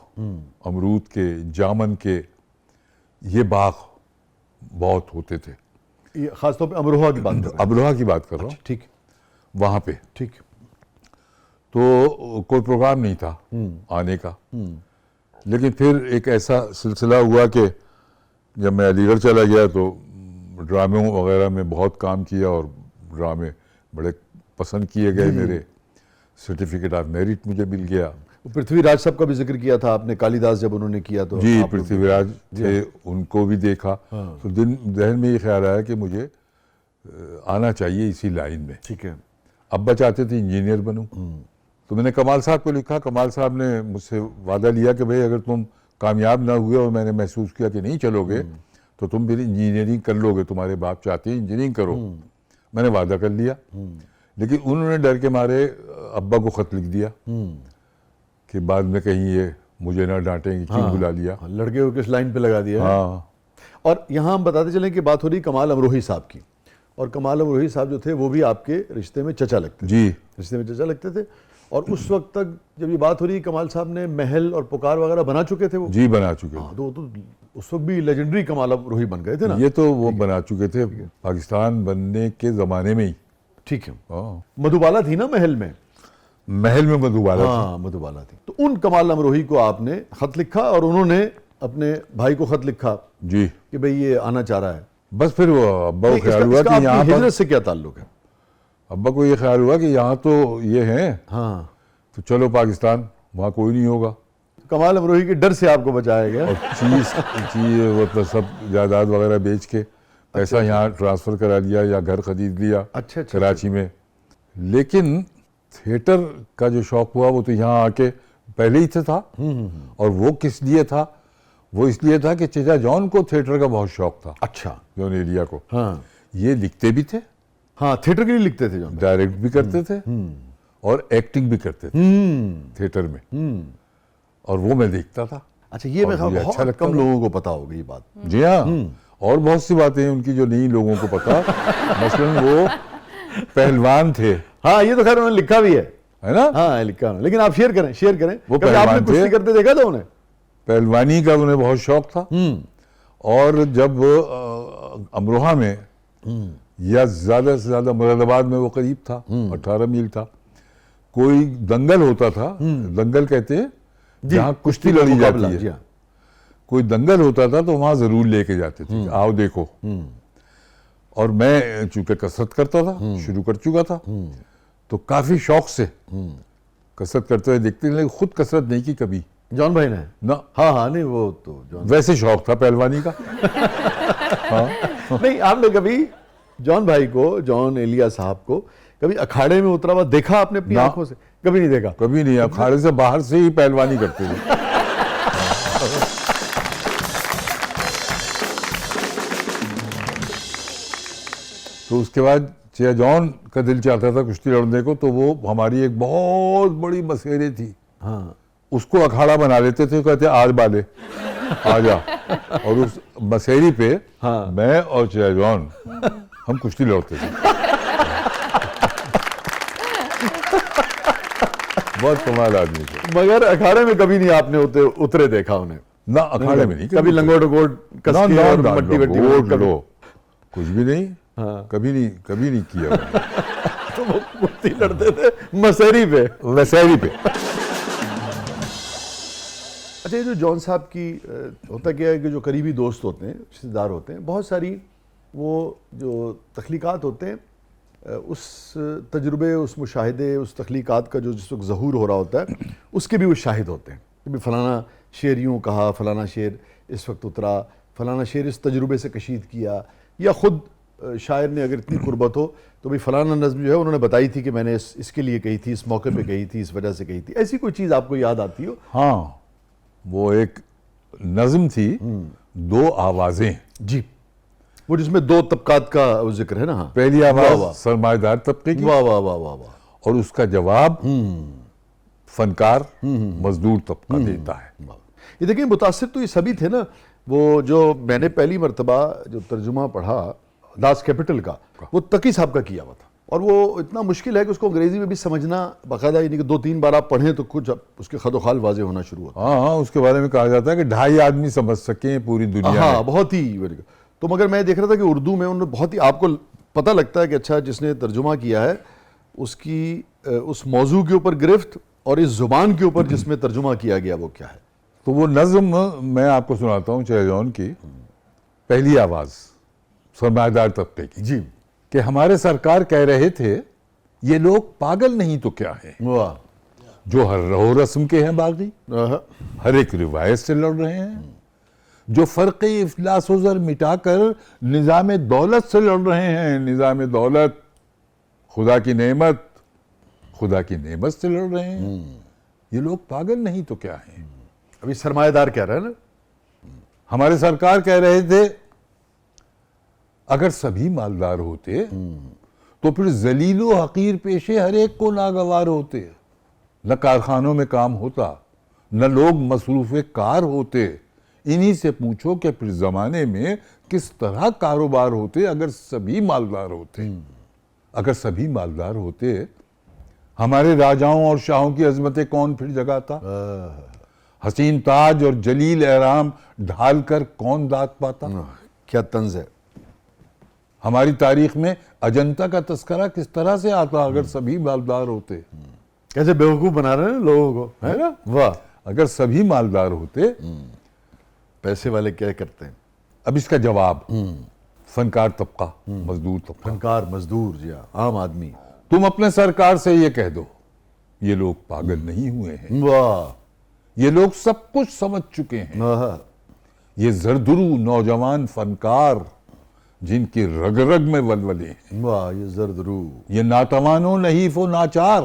امرود کے, جامن کے, یہ باغ بہت ہوتے تھے. یہ خاص طور پہ امروہہ کی بات کر رہے ہیں. امروہہ کی بات کر رہا ہوں. ٹھیک وہاں پہ ٹھیک. تو کوئی پروگرام نہیں تھا آنے کا. لیکن پھر ایک ایسا سلسلہ ہوا کہ جب میں علی گڑھ چلا گیا تو ڈراموں وغیرہ میں بہت کام کیا, اور ڈرامے بڑے پسند کیے گئے میرے. سرٹیفکیٹ آف میرٹ مجھے مل گیا. پرتھوی راج صاحب کا بھی ذکر کیا تھا آپ نے, کالی داس جب انہوں نے کیا تو جی پرتھوی راج تھے, ان کو بھی دیکھا. تو ذہن میں یہ خیال آیا کہ مجھے آنا چاہیے اسی لائن میں. ٹھیک ہے. ابا چاہتے تھے انجینئر بنوں. تو میں نے کمال صاحب کو لکھا. کمال صاحب نے مجھ سے وعدہ لیا کہ بھئی اگر تم کامیاب نہ ہوئے اور میں نے محسوس کیا کہ نہیں چلو گے تو تم پھر انجینئرنگ کر لو گے, تمہارے باپ چاہتے ہیں انجینئرنگ کرو. میں نے وعدہ کر لیا. لیکن انہوں نے ڈر کے مارے ابا کو خط لکھ دیا کہ بعد میں کہیں یہ مجھے نہ ڈانٹیں کہ کیوں بلا لیا. لڑکے کو کس لائن پہ لگا دیا. ہاں. اور یہاں ہم بتاتے چلیں کہ بات ہو رہی کمال امروہی صاحب کی, اور کمال امروہی صاحب جو تھے وہ بھی آپ کے رشتے میں چچا لگتے تھے. جی رشتے میں چچا لگتے تھے. اور اس وقت تک جب یہ بات ہو رہی کمال صاحب نے محل اور پکار وغیرہ بنا چکے تھے وہ. جی بنا چکے تھے. تو اس وقت بھی لیجنڈری کمال امروہی بن گئے تھے نا. یہ تو وہ بنا چکے تھے پاکستان بننے کے زمانے میں ہی. ٹھیک ہے. مدھوبالا تھی نا محل میں. محل میں مدھوبالا تھی. ہاں مدھوبالا تھی. تو ان کمال امروہی کو آپ نے خط لکھا اور انہوں نے اپنے بھائی کو خط لکھا جی کہ بھئی یہ آنا چاہ رہا ہے. بس پھر وہ ابا کو خیال ہوا کہ یہاں پر, ہجرت سے کیا تعلق ہے؟ ابا کو یہ خیال ہوا کہ یہاں تو یہ ہیں, ہاں تو چلو پاکستان, وہاں کوئی نہیں ہوگا. کمال امروہی کے ڈر سے آپ کو بچایا گیا. اور چیز وہ سب جائیداد وغیرہ بیچ کے پیسہ یہاں ٹرانسفر کرا لیا یا گھر خرید لیا اچھا کراچی میں. لیکن تھیٹر کا جو شوق ہوا وہ تو یہاں آ کے پہلے ہی سے تھا. اور وہ کس لیے تھا؟ وہ اس لیے تھا کہ چچا جان کو تھیٹر کا بہت شوق تھا. اچھا. جون ایلیا کو. ہاں یہ لکھتے بھی تھے, ہاں تھیٹر کے لیے لکھتے تھے, ڈائریکٹ بھی کرتے تھے اور ایکٹنگ بھی کرتے تھے تھیٹر میں. اور وہ میں دیکھتا تھا. اچھا یہ میں بہت کم لوگوں کو پتا ہوگی یہ بات. جی ہاں, اور بہت سی باتیں ہیں ان کی جو نہیں لوگوں کو پتا. مثلاً وہ پہلوان تھے. ہاں یہ تو خیر انہوں نے لکھا بھی ہے نا. ہاں لکھا انہوں نے, لیکن آپ شیئر کریں. وہ کبھی آپ نے کشتی کرتے دیکھا تھا انہیں؟ پہلوانی کا انہیں بہت شوق تھا. اور جب امروہہ میں یا زیادہ سے زیادہ مراد آباد میں وہ قریب تھا, 18 میل تھا, کوئی دنگل ہوتا تھا. دنگل کہتے ہیں جہاں کشتی لڑی جاتی ہے. کوئی دنگل ہوتا تھا تو وہاں ضرور لے کے جاتے تھے, آؤ دیکھو. اور میں چونکہ کثرت کرتا تھا, شروع کر چکا تھا, تو کافی شوق سے کثرت کرتے ہوئے دیکھتے ہیں, لیکن خود کثرت نہیں کی کبھی جان بھائی نے. نہ ہاں نہیں وہ تو ویسے شوق تھا پہلوانی کا. نہیں آپ نے کبھی جان بھائی کو, جان ایلیا صاحب کو کبھی اکھاڑے میں اترا ہوا دیکھا آپ نے اپنی آنکھوں سے؟ کبھی نہیں دیکھا. کبھی نہیں. اکھاڑے سے باہر سے ہی پہلوانی کرتے تھے. تو اس کے بعد چیا جان کا دل چاہتا تھا کشتی لڑنے کو, تو وہ ہماری ایک بہت بڑی مسیرے تھی. ہاں اس کو اکھاڑا بنا لیتے تھے, کہتے آج بالے آ جا. اور اس مسیری پہ میں اور چیا جان ہم کشتی لڑتے تھے. بہت کمال آدمی تھے. مگر اکھاڑے میں کبھی نہیں آپ نے اترے دیکھا انہیں؟ نہ اکھاڑے میں نہیں. کبھی لنگوٹ وگوٹ مٹی وٹی کچھ بھی نہیں. کبھی نہیں کیا. تو وہ کشتی لڑتے تھے مسیری پہ. اچھا یہ جو جان صاحب کی ہوتا کیا ہے کہ جو قریبی دوست ہوتے ہیں, رشتے دار ہوتے ہیں, بہت ساری وہ جو تخلیقات ہوتے ہیں اس تجربے، اس مشاہدے، اس تخلیقات کا جو جس وقت ظہور ہو رہا ہوتا ہے اس کے بھی وہ شاہد ہوتے ہیں کہ بھی فلانا شعر یوں کہا، فلانا شعر اس وقت اترا، فلانا شعر اس تجربے سے کشید کیا، یا خود شاعر نے اگر اتنی قربت ہو تو بھی فلانا نظم جو ہے انہوں نے بتائی تھی کہ میں نے اس کے لیے کہی تھی، اس موقع پہ کہی تھی، اس وجہ سے کہی تھی. ایسی کوئی چیز آپ کو یاد آتی ہو؟ ہاں، وہ ایک نظم تھی، دو آوازیں. جی، وہ جس میں دو طبقات کا ذکر ہے نا. ہاں، پہلی آواز سرمایہ دار طبقے کی، واہ واہ واہ واہ واہ، اور اس کا جواب فنکار مزدور طبقہ دیتا ہے. یہ دیکھیں متاثر تو یہ سبھی تھے نا. وہ جو میں نے پہلی مرتبہ جو ترجمہ پڑھا داس کیپٹل کا، وہ تقی صاحب کا کیا ہوا تھا، اور وہ اتنا مشکل ہے کہ اس کو انگریزی میں بھی سمجھنا باقاعدہ، یعنی کہ 2-3 بار آپ پڑھیں تو کچھ اس کے خط و خال واضح ہونا شروع ہوتا ہے. ہاں، اس کے بارے میں کہا جاتا ہے کہ 2.5 آدمی سمجھ سکیں پوری دنیا میں. ہاں، بہت ہی. تو مگر میں دیکھ رہا تھا کہ اردو میں انہوں نے بہت ہی، آپ کو پتہ لگتا ہے کہ اچھا جس نے ترجمہ کیا ہے اس کی اس موضوع کے اوپر گرفت اور اس زبان کے اوپر جس میں ترجمہ کیا گیا وہ کیا ہے. تو وہ نظم میں آپ کو سناتا ہوں چہ جون کی. پہلی آواز سرمایہ دار طبقے کی. جی. کہ ہمارے سرکار کہہ رہے تھے یہ لوگ پاگل نہیں تو کیا ہے، واہ. جو ہر رہو رسم کے ہیں باغی، ہر ایک روایت سے لڑ رہے ہیں، جو فرق افلاس و زر مٹا کر نظام دولت سے لڑ رہے ہیں. نظام دولت، خدا کی نعمت، خدا کی نعمت سے لڑ رہے ہیں. یہ لوگ پاگل نہیں تو کیا ہیں. ابھی سرمایہ دار کہہ رہا ہے نا. ہمارے سرکار کہہ رہے تھے اگر سبھی مالدار ہوتے تو پھر ذلیل و حقیر پیشے ہر ایک کو ناگوار ہوتے. نہ کارخانوں میں کام ہوتا، نہ لوگ مصروف کار ہوتے. انہی سے پوچھو کہ پھر زمانے میں کس طرح کاروبار ہوتے اگر سبھی مالدار ہوتے. اگر سبھی مالدار ہوتے ہمارے راجاؤں اور شاہوں کی عظمتیں کون پھر جگاتا؟ حسین تاج اور جلیل احرام ڈھال کر کون داد پاتا؟ کیا طنز ہے. ہماری تاریخ میں اجنتا کا تذکرہ کس طرح سے آتا اگر سبھی مالدار ہوتے؟ کیسے بیوقوف بنا رہے ہیں لوگوں کو، ہے نا. واہ. اگر سبھی مالدار ہوتے. پیسے والے کیا کرتے ہیں. اب اس کا جواب فنکار طبقہ، مزدور طبقہ. فنکار، مزدور، جی ہاں، عام آدمی. تم اپنے سرکار سے یہ کہہ دو یہ لوگ پاگل نہیں ہوئے ہیں، واہ. یہ لوگ سب کچھ سمجھ چکے ہیں. یہ زردرو نوجوان فنکار جن کی رگ رگ میں ولولے ہیں. واہ. یہ زرد روح. یہ ناتوانوں نحیف و ناچار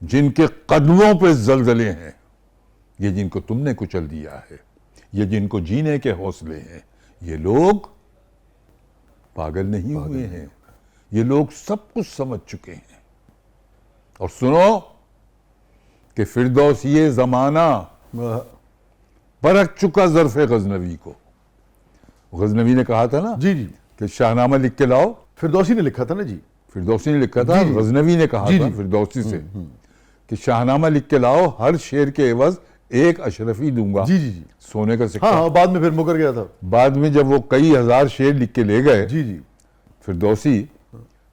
جن کے قدموں پہ زلزلے ہیں. یہ جن کو تم نے کچل دیا ہے، یہ جن کو جینے کے حوصلے ہیں. یہ لوگ پاگل نہیں ہوئے ہیں، یہ لوگ سب کچھ سمجھ چکے ہیں. اور سنو کہ فردوسی زمانہ پرکھ چکا ظرف غزنوی کو. غزنوی نے کہا تھا نا جی جی، کہ شاہنامہ لکھ کے لاؤ. فردوسی نے لکھا تھا نا. جی، فردوسی نے لکھا تھا، غزنوی نے کہا تھا فردوسی سے کہ شاہنامہ لکھ کے لاؤ، ہر شعر کے عوض 1 اشرفی دوں گا. جی جی جی، سونے کا سکہ. ہاں، بعد میں پھر مکر گیا تھا. بعد میں جب وہ کئی ہزار شعر لکھ کے لے گئے جی جی، فردوسی،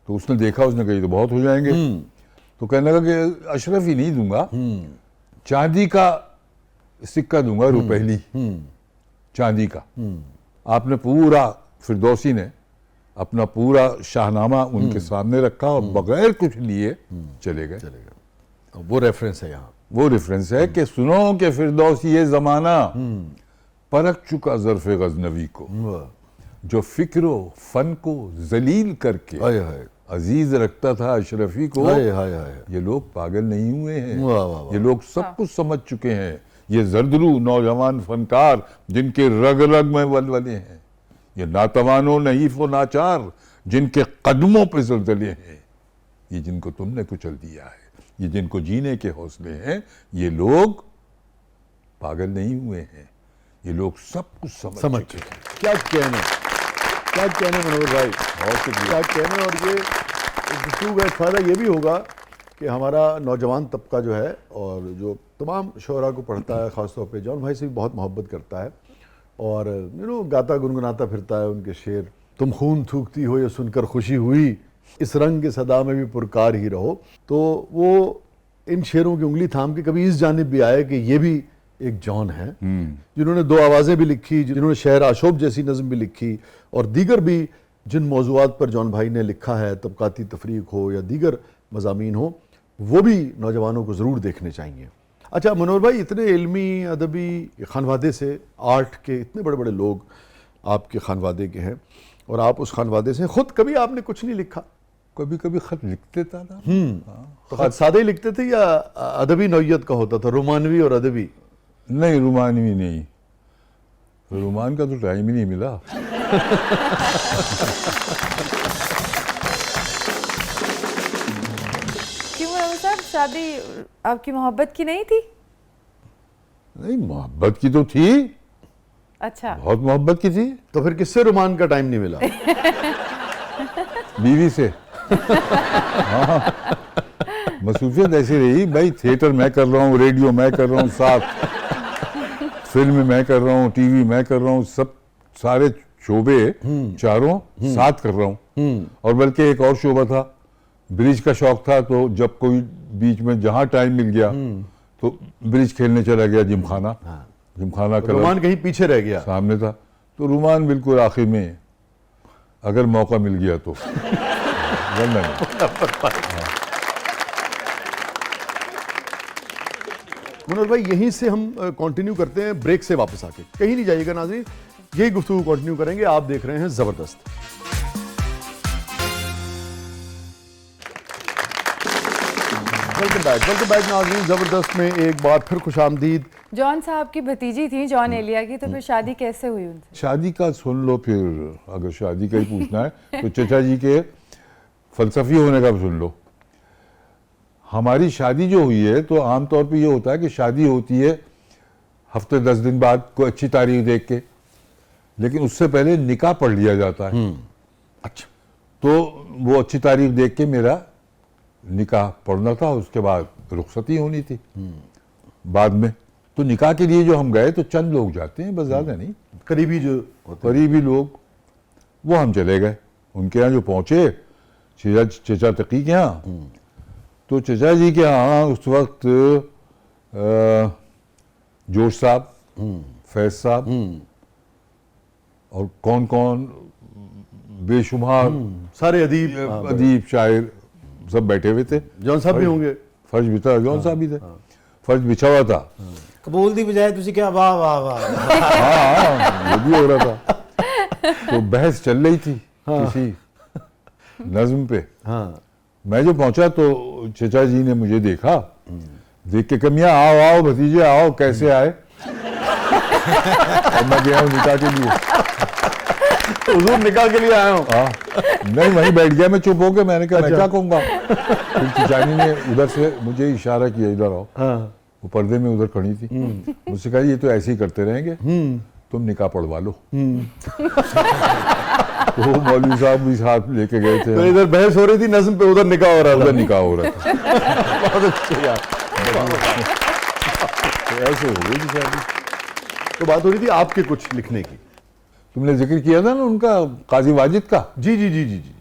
تو اس نے دیکھا، اس نے کہا یہ تو بہت ہو جائیں گے. تو کہنے لگا کہ اشرف ہی نہیں دوں گا، چاندی کا سکہ دوں گا، روپہلی چاندی کا. آپ نے پورا، فردوسی نے اپنا پورا شاہنامہ ان کے سامنے رکھا اور بغیر کچھ لیے چلے گئے. وہ ریفرنس ہے یہاں. وہ ریفرنس ہے کہ سنو کہ فردوسی یہ زمانہ پرکھ چکا ظرف غزنوی کو، جو فکر و فن کو ذلیل کر کے عزیز رکھتا تھا اشرفی کو. یہ لوگ پاگل نہیں ہوئے ہیں، یہ لوگ سب کچھ سمجھ چکے ہیں. یہ زردرو نوجوان فنکار جن کے رگ رگ میں ولولے ہیں. یہ ناتوانوں نحیف و ناچار جن کے قدموں پہ زلزلے ہیں. یہ جن کو تم نے کچل دیا ہے، یہ جن کو جینے کے حوصلے ہیں. یہ لوگ پاگل نہیں ہوئے ہیں، یہ لوگ سب کچھ سمجھ چکے ہیں. کیا کہنے منور بھائی، بہت شکریہ. کیا کہنے. اور یہ گفتگو کا ایک فائدہ یہ بھی ہوگا کہ ہمارا نوجوان طبقہ جو ہے اور جو تمام شعراء کو پڑھتا ہے، خاص طور پہ جون بھائی سے بھی بہت محبت کرتا ہے اور گاتا گنگناتا پھرتا ہے ان کے شعر. تم خون تھوکتی ہو یہ سن کر خوشی ہوئی، اس رنگ کے صدا میں بھی پرکار ہی رہو. تو وہ ان شعروں کی انگلی تھام کے کبھی اس جانب بھی آئے کہ یہ بھی ایک جون ہے جنہوں نے 2 آوازیں بھی لکھی، جنہوں نے شہر آشوب جیسی نظم بھی لکھی اور دیگر بھی جن موضوعات پر جان بھائی نے لکھا ہے، طبقاتی تفریق ہو یا دیگر مضامین ہو، وہ بھی نوجوانوں کو ضرور دیکھنے چاہیے۔ اچھا منور بھائی، اتنے علمی ادبی خانوادے سے، آرٹ کے اتنے بڑے بڑے لوگ آپ کے خانوادے کے ہیں، اور آپ اس خانوادے سے، خود کبھی آپ نے کچھ نہیں لکھا؟ کبھی کبھی خط لکھتے تھا نا۔ تو خط سادہ ہی لکھتے تھے یا ادبی نوعیت کا ہوتا تھا، رومانوی اور ادبی؟ نہیں، رومانوی نہیں، رومان کا تو ٹائم ہی نہیں ملا۔ کیوں منور صاحب، شادی آپ کی محبت کی نہیں تھی؟ نہیں، محبت کی تو تھی، اچھا، بہت محبت کی تھی، تو پھر کس سے رومان کا ٹائم نہیں ملا؟ بیوی سے۔ ہاں، مصروفیت ایسی رہی بھائی، تھیٹر میں کر رہا ہوں، ریڈیو میں کر رہا ہوں ساتھ، فلم میں کر رہا ہوں، ٹی وی میں کر رہا ہوں، سب سارے شعبے چاروں ساتھ کر رہا ہوں۔ اور بلکہ ایک اور شعبہ تھا، برج کا شوق تھا، تو جب کوئی بیچ میں جہاں ٹائم مل گیا تو برج کھیلنے چلا گیا، جم خانہ رومان کہیں پیچھے رہ گیا؟ سامنے تھا، تو رومان بالکل آخر میں، اگر موقع مل گیا تو، ورنہ نہیں۔ منور بھائی، یہیں سے ہم کنٹینیو کرتے ہیں بریک سے واپس آ کے، کہیں نہیں جائیے گا ناظرین، یہی گفتگو کنٹینیو کریں گے۔ آپ دیکھ رہے ہیں زبردست۔ ویلکم بیک ناظرین، زبردست میں ایک بار پھر خوش آمدید۔ جان صاحب کی بھتیجی تھی، جان ایلیا کی، تو پھر شادی کیسے ہوئی ان سے؟ شادی کا سن لو، پھر اگر شادی کا ہی پوچھنا ہے تو چچا جی کے فلسفی ہونے کا بھی سن لو۔ ہماری شادی جو ہوئی ہے تو عام طور پہ یہ ہوتا ہے کہ شادی ہوتی ہے ہفتے 10 دن بعد کوئی اچھی تاریخ دیکھ کے، لیکن اس سے پہلے نکاح پڑھ لیا جاتا ہے۔ اچھا، تو وہ اچھی تاریخ دیکھ کے میرا نکاح پڑھنا تھا، اس کے بعد رخصتی ہونی تھی بعد میں۔ تو نکاح کے لیے جو ہم گئے تو چند لوگ جاتے ہیں، بس زیادہ نہیں، قریبی جو ہوتے ہیں۔ قریبی لوگ، وہ ہم چلے گئے ان کے یہاں۔ جو پہنچے چچا تقی کے یہاں، تو چچا جی کے یہاں اس وقت جوش صاحب، فیض صاحب، اور کون کون، بے شمار سارے ادیب، ادیب، شاعر سب بیٹھے ہوئے تھے۔ جان صاحب بھی ہوں گے؟ فرش بچھا، جون صاحب بھی تھے، فرش بچھا ہوا تھا۔ قبول دی بجائے تسی کیا واہ واہ واہ۔ ہاں، یہ بھی ہو رہا تھا۔ تو بحث چل رہی تھی کسی نظم پہ۔ ہاں، میں جو پہنچا تو چچا جی نے مجھے دیکھا، دیکھ کے کہا میاں آؤ آؤ بھتیجے آؤ، کیسے آئے؟ اور میں گیا ہوں نکاح کے لیے۔ حضور نکاح کے لیے آیا ہوں؟ ہاں، نہیں، وہیں بیٹھ گیا میں چپ ہو کے۔ میں نے کہا میں کیا کہوں گا؟ پھر چچا جی نے ادھر سے مجھے اشارہ کیا، ادھر آؤ۔ وہ پردے میں ادھر کھڑی تھی، مجھ سے کہا یہ تو ایسے ہی کرتے رہیں گے، تم نکاح پڑھوا لو۔ تو مولوی صاحب بھی ساتھ لے کے گئے تھے، تو ادھر بحث ہو رہی تھی نظم پہ، ادھر نکاح ہو رہا تھا۔ ادھر نکاح ہو رہا تھا۔ بہت اچھا یار۔ تو ایسے ہو گئی تھی شادی۔ تو بات ہو رہی تھی آپ کے کچھ لکھنے کی۔ تم نے ذکر کیا تھا نا ان کا، قاضی واجد کا۔ جی جی جی جی جی،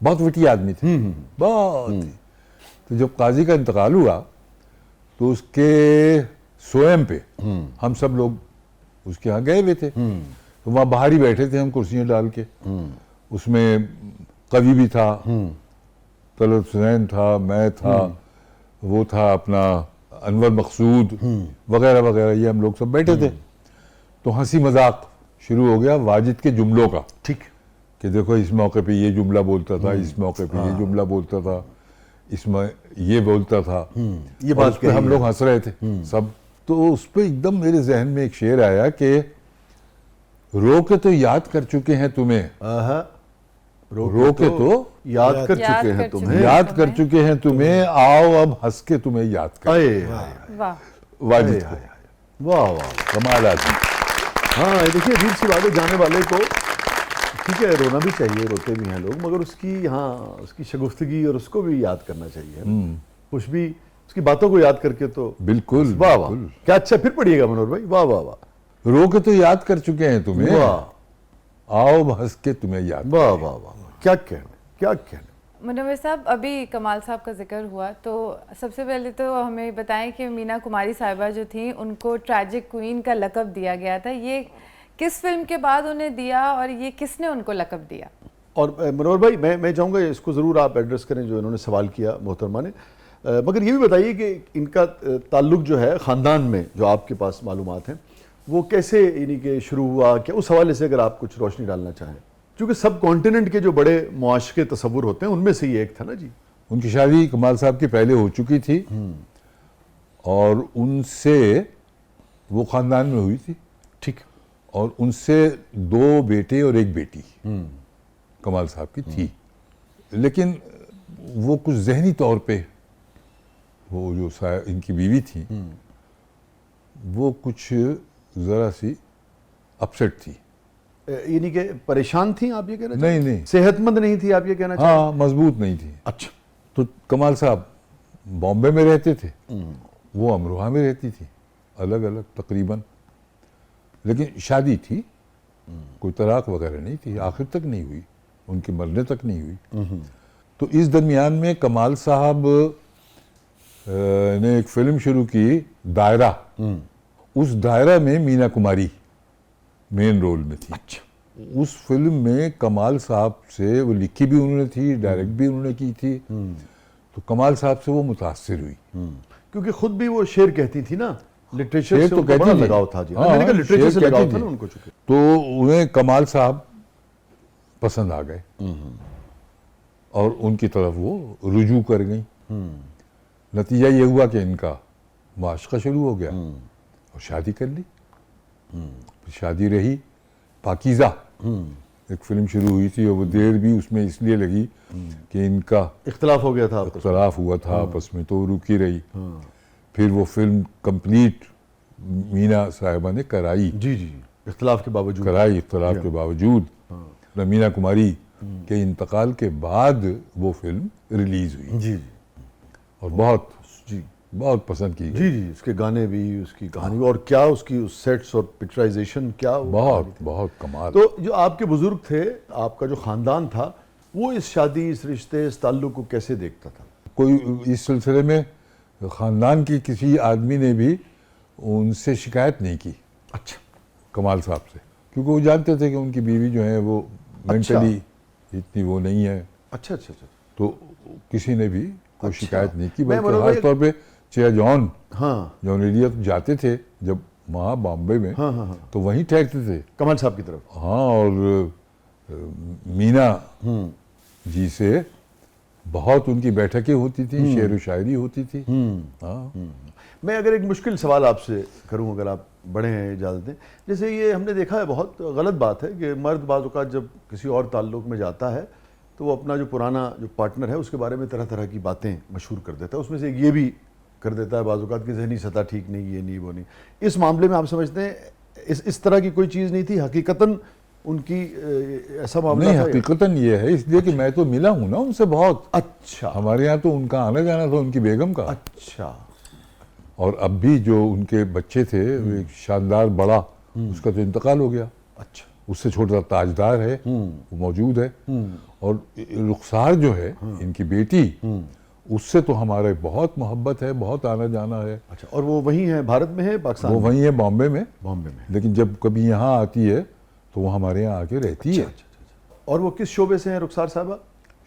بہت وٹی آدمی تھے، بہت۔ تو جب قاضی کا انتقال ہوا تو اس کے سوئم پہ ہم سب لوگ اس کے ہاں گئے ہوئے تھے، تو وہاں باہر ہی بیٹھے تھے ہم کرسیاں ڈال کے۔ اس میں قوی بھی تھا، طلعت حسین تھا، میں تھا، وہ تھا اپنا انور مقصود وغیرہ وغیرہ، یہ ہم لوگ سب بیٹھے تھے۔ تو ہنسی مذاق شروع ہو گیا واجد کے جملوں کا، ٹھیک، کہ دیکھو اس موقع پہ یہ جملہ بولتا تھا، اس موقع پہ یہ جملہ بولتا تھا، اس میں یہ بولتا تھا، یہ اور بات اس پہ ہم لوگ ہنس رہے تھے سب۔ تو اس پہ ایک دم میرے ذہن میں ایک شعر آیا کہ رو کے تو یاد کر چکے ہیں تمہیں، رو کے تو یاد کر چکے ہیں تمہیں، یاد کر چکے ہیں تمہیں، آؤ اب ہنس کے تمہیں یاد کر۔ واہ، واجد کو واہ واہ، کمال آدمی۔ ہاں یہ دیکھیے عجیب سی بات ہے، جانے والے کو ٹھیک ہے رونا بھی چاہیے، روتے بھی ہیں لوگ، مگر اس کی ہاں اس کی شگفتگی اور اس کو بھی یاد کرنا چاہیے، خوش بھی اس کی باتوں کو یاد کر کے۔ تو بالکل، واہ واہ، کیا اچھا، پھر پڑھیے گا منور بھائی، واہ واہ واہ، رو کے تو یاد کر چکے ہیں تمہیں، واہ آؤ اب ہنس کے تمہیں یاد۔ واہ واہ واہ، کیا کہنا، کیا کہنا۔ منور صاحب، ابھی کمال صاحب کا ذکر ہوا، تو سب سے پہلے تو ہمیں بتائیں کہ مینا کماری صاحبہ جو تھیں ان کو ٹریجک کوئین کا لقب دیا گیا تھا، یہ کس فلم کے بعد انہیں دیا اور یہ کس نے ان کو لقب دیا؟ اور منور بھائی میں چاہوں گا اس کو ضرور آپ ایڈریس کریں جو انہوں نے سوال کیا محترمہ نے، مگر یہ بھی بتائیے کہ ان کا تعلق جو ہے خاندان میں جو آپ کے پاس معلومات ہیں وہ کیسے یعنی کہ شروع ہوا، کیا اس حوالے سے اگر آپ کچھ روشنی ڈالنا چاہیں، کیونکہ سب کانٹیننٹ کے جو بڑے معاشقے تصور ہوتے ہیں ان میں سے یہ ایک تھا نا جی۔ ان کی شادی کمال صاحب کی پہلے ہو چکی تھی اور ان سے وہ خاندان میں ہوئی تھی، ٹھیک، اور ان سے 2 بیٹے اور 1 بیٹی کمال صاحب کی تھی، لیکن وہ کچھ ذہنی طور پہ وہ جو ان کی بیوی تھی وہ کچھ ذرا سی اپسیٹ تھی، یعنی کہ پریشان تھیں آپ یہ کہنا چاہیں؟ نہیں صحت مند نہیں تھی آپ یہ کہنا چاہیں؟ ہاں مضبوط نہیں تھی۔ اچھا، تو کمال صاحب بامبے میں رہتے تھے، وہ امروہہ میں رہتی تھی، الگ الگ تقریباً، لیکن شادی تھی، کوئی طلاق وغیرہ نہیں تھی، آخر تک نہیں ہوئی، ان کے مرنے تک نہیں ہوئی۔ تو اس درمیان میں کمال صاحب نے ایک فلم شروع کی دائرہ، اس دائرہ میں مینا کماری مین رول میں تھی۔ اس فلم میں کمال صاحب سے وہ لکھی بھی انہوں نے تھی، ڈائریکٹ بھی انہوں نے کی تھی، تو کمال صاحب سے وہ متاثر ہوئی، کیونکہ خود بھی وہ شعر کہتی تھی نا، لٹریچر شعر سے تو ان کو بڑا کہتی تھی۔ لگاؤ تھا جی، ہاں، میں نے کہا لٹریچر سے شعر لگاؤ کہتی تھا تھی۔ نا ان کو، چکے تو انہیں کمال صاحب پسند آ گئے اور ان کی طرف وہ رجوع کر گئیں۔ نتیجہ یہ ہوا کہ ان کا معاشقہ شروع ہو گیا اور شادی کر لی۔ شادی رہی پاکیزہ، ایک فلم شروع ہوئی تھی اور وہ دیر بھی اس میں اس لیے لگی کہ ان کا اختلاف ہو گیا تھا آپ کو۔ اختلاف ہوا تھا آپس میں، تو رکی رہی۔ پھر وہ فلم کمپلیٹ مینا صاحبہ نے کرائی، جی جی، اختلاف کے باوجود کرائی اختلاف کے باوجود۔ مینا کماری کے انتقال کے بعد وہ فلم ریلیز ہوئی جی جی اور بہت جی بہت پسند کی گئی، جی جی، اس کے گانے بھی، اس کی کہانی بھی، اور کیا اس کی سیٹس اور پکچرائزیشن، کیا وہ بہت بہت کمال۔ تو جو آپ کے بزرگ تھے، آپ کا جو خاندان تھا، وہ اس شادی، اس رشتے، اس تعلق کو کیسے دیکھتا تھا؟ کوئی اس سلسلے میں خاندان کی کسی آدمی نے بھی ان سے شکایت نہیں کی اچھا، کمال صاحب سے، کیونکہ وہ جانتے تھے کہ ان کی بیوی جو ہے وہ مینٹلی اتنی وہ نہیں ہے، اچھا اچھا اچھا، تو کسی نے بھی کوئی شکایت نہیں کی، میں بلکہ بولوں خاص طور پہ چیا جان ہاں ایریا جاتے تھے جب وہاں بامبے میں، ہاں ہاں ہاں، تو وہیں ٹھہرتے تھے۔ کمال صاحب کی طرف، ہاں، اور مینا جی سے بہت ان کی بیٹھکیں ہوتی تھیں، شعر و شاعری ہوتی تھی۔ ہاں، میں اگر ایک مشکل سوال آپ سے کروں، اگر آپ بڑے ہیں اجازت دیں، جیسے یہ ہم نے دیکھا ہے، بہت غلط بات ہے کہ مرد بعض اوقات جب کسی اور تعلق میں جاتا ہے تو وہ اپنا جو پرانا جو پارٹنر ہے اس کے بارے میں طرح طرح کی باتیں مشہور کر دیتا ہے، اس میں سے یہ بھی کر دیتا ہے بعض اوقات کہ ذہنی سطح ٹھیک نہیں، یہ نہیں، وہ نہیں۔ اس معاملے میں آپ سمجھتے ہیں اس طرح کی کوئی چیز نہیں تھی حقیقتاً ان کی ایسا معاملہ نہیں، تھا؟ حقیقتاً یہ ہے اس لیے کہ میں تو ملا ہوں نا ان سے بہت، اچھا ہمارے یہاں تو ان کا آنا جانا تھا، ان کی بیگم کا، اچھا اور اب بھی جو ان کے بچے تھے، ایک شاندار بڑا، اس کا تو انتقال ہو گیا، اچھا، اس سے چھوٹا تاجدار ہے وہ موجود ہے، اور رخسار جو ہے ان کی بیٹی، اس سے تو ہمارے بہت محبت ہے، بہت آنا جانا ہے۔ اچھا، اور وہ وہیں ہیں، بھارت میں ہے، پاکستان وہ میں؟ وہیں ہے بامبے میں، بامبے میں۔ لیکن جب کبھی یہاں آتی ہے تو وہ ہمارے یہاں آ کے رہتی ہے۔ اور وہ کس شعبے سے ہیں رخسار صاحبہ؟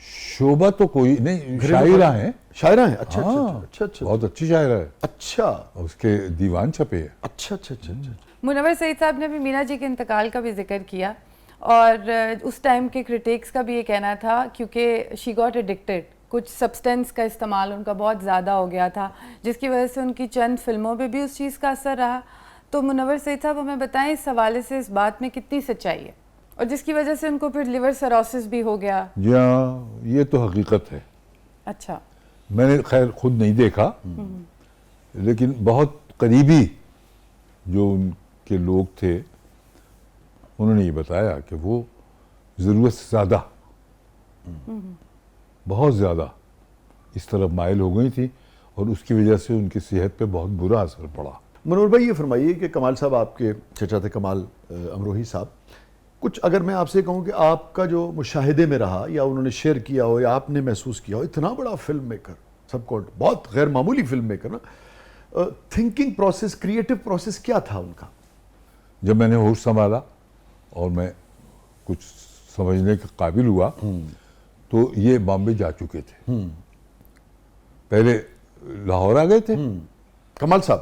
شعبہ تو کوئی نہیں، شاعرہ ہیں، شاعرہ ہیں، اچھا ہاں، اچھا اچھا بہت اچھی شاعرہ ہے، اچھا اور اس کے دیوان چھپے ہیں۔ اچھا اچھا اچھا اچھا۔ منور سعید صاحب نے بھی مینا جی کے انتقال کا بھی ذکر کیا، اور اس ٹائم کے کرٹیکس کا بھی یہ کہنا تھا کیونکہ شی گاٹ ایڈکٹیڈ، کچھ سبسٹینس کا استعمال ان کا بہت زیادہ ہو گیا تھا، جس کی وجہ سے ان کی چند فلموں پہ بھی اس چیز کا اثر رہا۔ تو منور سعید صاحب ہمیں بتائیں اس حوالے سے اس بات میں کتنی سچائی ہے، اور جس کی وجہ سے ان کو پھر لیور سروسس بھی ہو گیا؟ جی ہاں، یہ تو حقیقت ہے، اچھا، میں نے خیر خود نہیں دیکھا، لیکن بہت قریبی جو ان کے لوگ تھے انہوں نے یہ بتایا کہ وہ ضرورت سے زیادہ، بہت زیادہ اس طرف مائل ہو گئی تھی، اور اس کی وجہ سے ان کی صحت پہ بہت برا اثر پڑا۔ منور بھائی یہ فرمائیے کہ کمال صاحب آپ کے چچا تھے، کمال امروہی صاحب، کچھ اگر میں آپ سے کہوں کہ آپ کا جو مشاہدے میں رہا یا انہوں نے شیئر کیا ہو یا آپ نے محسوس کیا ہو، اتنا بڑا فلم میکر، سب کو بہت غیر معمولی فلم میکر نا، تھنکنگ پروسیس، کریٹو پروسیس کیا تھا ان کا؟ جب میں نے ہوش سنبھالا اور میں کچھ سمجھنے کے قابل ہوا تو یہ بامبے جا چکے تھے. پہلے لاہور آ گئے تھے. کمال صاحب.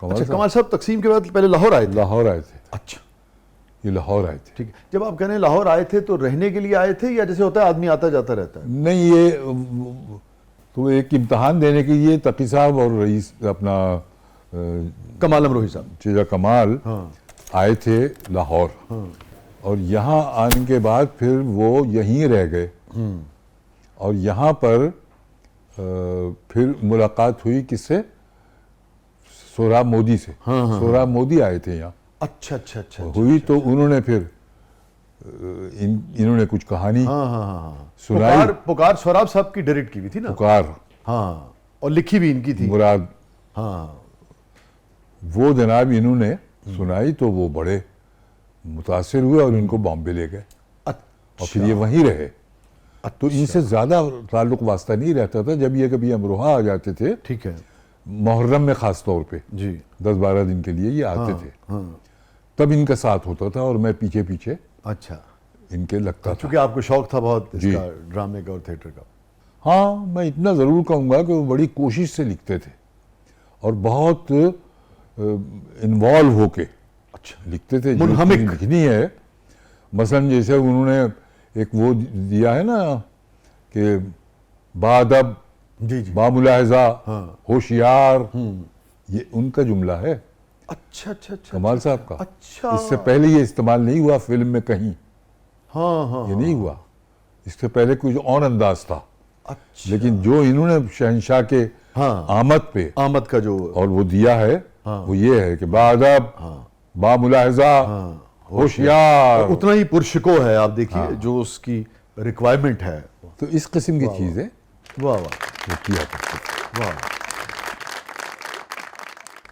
کمال اچھا صاحب کمال صاحب تقسیم کے بعد پہلے لاہور آئے تھے. لاہور آئے تھے. اچھا یہ لاہور آئے تھے. ٹھیک ہے. جب آپ کہہ رہے ہیں لاہور آئے تھے تو رہنے کے لیے آئے تھے یا جیسے ہوتا ہے آدمی آتا جاتا رہتا ہے؟ نہیں یہ تو ایک امتحان دینے کے لیے تقی صاحب اور رئیس اپنا کمال امروہی صاحب. چیزا کمال ہاں آئے تھے لاہور اور یہاں آنے کے بعد پھر وہ یہیں رہ گئے اور یہاں پر پھر ملاقات ہوئی کس سے؟ سہراب مودی سے. سہراب مودی آئے تھے یہاں. اچھا اچھا اچھا ہوئی تو انہوں نے پھر انہوں نے کچھ کہانی سنائی. پکار سہراب صاحب کی ڈائریکٹ کی ہوئی تھی نا. پکار ہاں اور لکھی بھی ان کی تھی. مراد ہاں وہ جناب انہوں نے سنائی تو وہ بڑے متاثر ہوئے اور ان کو بامبے لے گئے اور پھر یہ وہیں رہے. تو ان سے زیادہ تعلق واسطہ نہیں رہتا تھا. جب یہ کبھی امروہہ آ جاتے تھے ٹھیک ہے محرم میں خاص طور پہ جی 10-12 دن کے لیے یہ آتے تھے تب ان کا ساتھ ہوتا تھا اور میں پیچھے پیچھے اچھا ان کے لگتا تھا. چونکہ آپ کو شوق تھا بہت اس جی. کا ڈرامے کا اور تھیٹر کا. ہاں میں اتنا ضرور کہوں گا کہ وہ بڑی کوشش سے لکھتے تھے اور بہت انوالو ہو کے اچھا لکھتے تھے. منہمک. جو لکھنی ہے مثلا جیسے انہوں نے ایک وہ دیا ہے نا کہ بادب جی جی باملاحظہ ہوشیار یہ ان کا جملہ ہے اچھا اچھا اچھا کمال صاحب کا. اچھا اس سے پہلے یہ استعمال نہیں ہوا فلم میں کہیں. ہاں ہاں یہ نہیں ہوا. اس سے پہلے کچھ اور انداز تھا اچھا لیکن جو انہوں نے شہنشاہ کے ہاں آمد پہ آمد کا جو اور وہ دیا ہے وہ یہ ہے کہ بادب باملاحظہ ہوشیار. اتنا ہی پرشکو ہے آپ دیکھیے جو اس کی ریکوائرمنٹ ہے. تو اس قسم کی چیزیں واہ واہ وہ کیا کرتے تھے. واہ.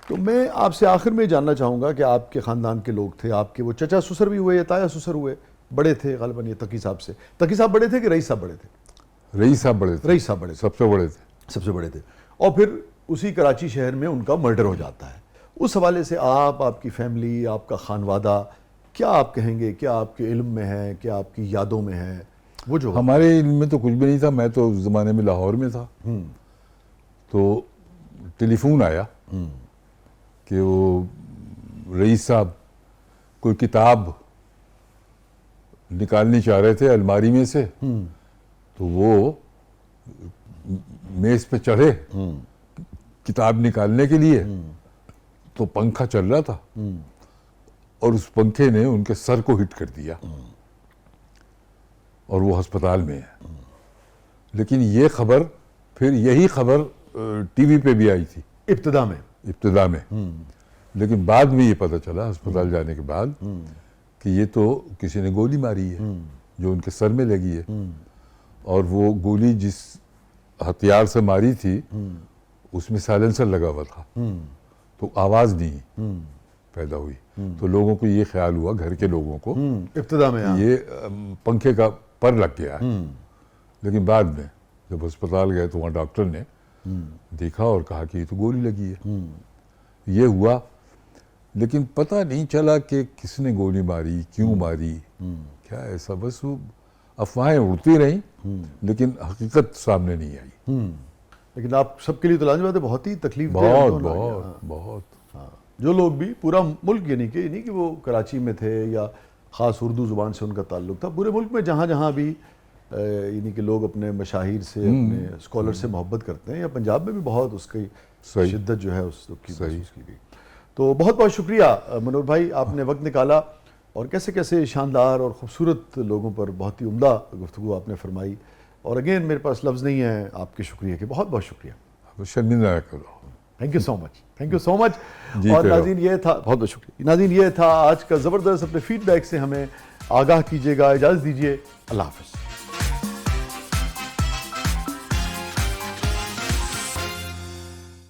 تو میں آپ سے آخر میں جاننا چاہوں گا کہ آپ کے خاندان کے لوگ تھے آپ کے وہ چچا سسر بھی ہوئے یا تایا سسر ہوئے بڑے تھے غالباً یہ تقی صاحب سے. تقی صاحب بڑے تھے کہ رئیس صاحب بڑے تھے؟ رئیس صاحب بڑے تھے. رئیس صاحب بڑے تھے سب سے بڑے تھے. سب سے بڑے تھے اور پھر اسی کراچی شہر میں ان کا مرڈر ہو جاتا ہے. اس حوالے سے آپ کی فیملی آپ کا خانوادہ کیا آپ کہیں گے؟ کیا آپ کے علم میں ہے؟ کیا آپ کی یادوں میں ہے وہ جو ہمارے علم میں تو کچھ بھی نہیں تھا. میں تو اس زمانے میں لاہور میں تھا تو ٹیلی فون آیا کہ وہ رئیس صاحب کوئی کتاب نکالنی چاہ رہے تھے الماری میں سے تو وہ میز پہ چڑھے کتاب نکالنے کے لیے تو پنکھا چل رہا تھا اور اس پنکھے نے ان کے سر کو ہٹ کر دیا اور وہ ہسپتال میں ہے. لیکن یہ خبر پھر یہی خبر ٹی وی پہ بھی آئی تھی ابتدا میں لیکن بعد میں یہ پتہ چلا ہسپتال جانے کے بعد کہ یہ تو کسی نے گولی ماری ہے جو ان کے سر میں لگی ہے اور وہ گولی جس ہتھیار سے ماری تھی اس میں سائلنسر لگا ہوا تھا تو آواز نہیں پیدا ہوئی. تو لوگوں کو یہ خیال ہوا گھر کے لوگوں کو ابتدا میں یہ پنکھے کا پر لگ گیا ہے. لیکن بعد میں جب ہسپتال گئے تو وہاں ڈاکٹر نے دیکھا اور کہا کہ یہ تو گولی لگی ہے. یہ ہوا لیکن پتہ نہیں چلا کہ کس نے گولی ماری کیوں ماری کیا ایسا. بس وہ افواہیں اڑتی رہیں لیکن حقیقت سامنے نہیں آئی. لیکن آپ سب کے لیے تو لازمی بات ہے بہت ہی تکلیف دہ بہت ہونا گیا. بہت بہت جو لوگ بھی پورا ملک یہ نہیں کہ وہ کراچی میں تھے یا خاص اردو زبان سے ان کا تعلق تھا. پورے ملک میں جہاں جہاں بھی یعنی کہ لوگ اپنے مشاہیر سے اپنے اسکالر سے محبت کرتے ہیں یا پنجاب میں بھی بہت اس کی شدت جو ہے اس کی محسوس کی گئی. تو بہت بہت شکریہ منور بھائی آپ نے وقت نکالا اور کیسے کیسے شاندار اور خوبصورت لوگوں پر بہت ہی عمدہ گفتگو آپ نے فرمائی. اور اگین میرے پاس لفظ نہیں ہے آپ کے شکریہ کے. بہت بہت شکریہ. شرمندہ کرو. Thank you so much. Thank you so much. اور ناظرین یہ تھا بہت بہت شکریہ. ناظرین یہ تھا آج کا زبردست. اپنے فیڈ بیک سے ہمیں آگاہ کیجیے گا. اجازت دیجیے. اللہ حافظ.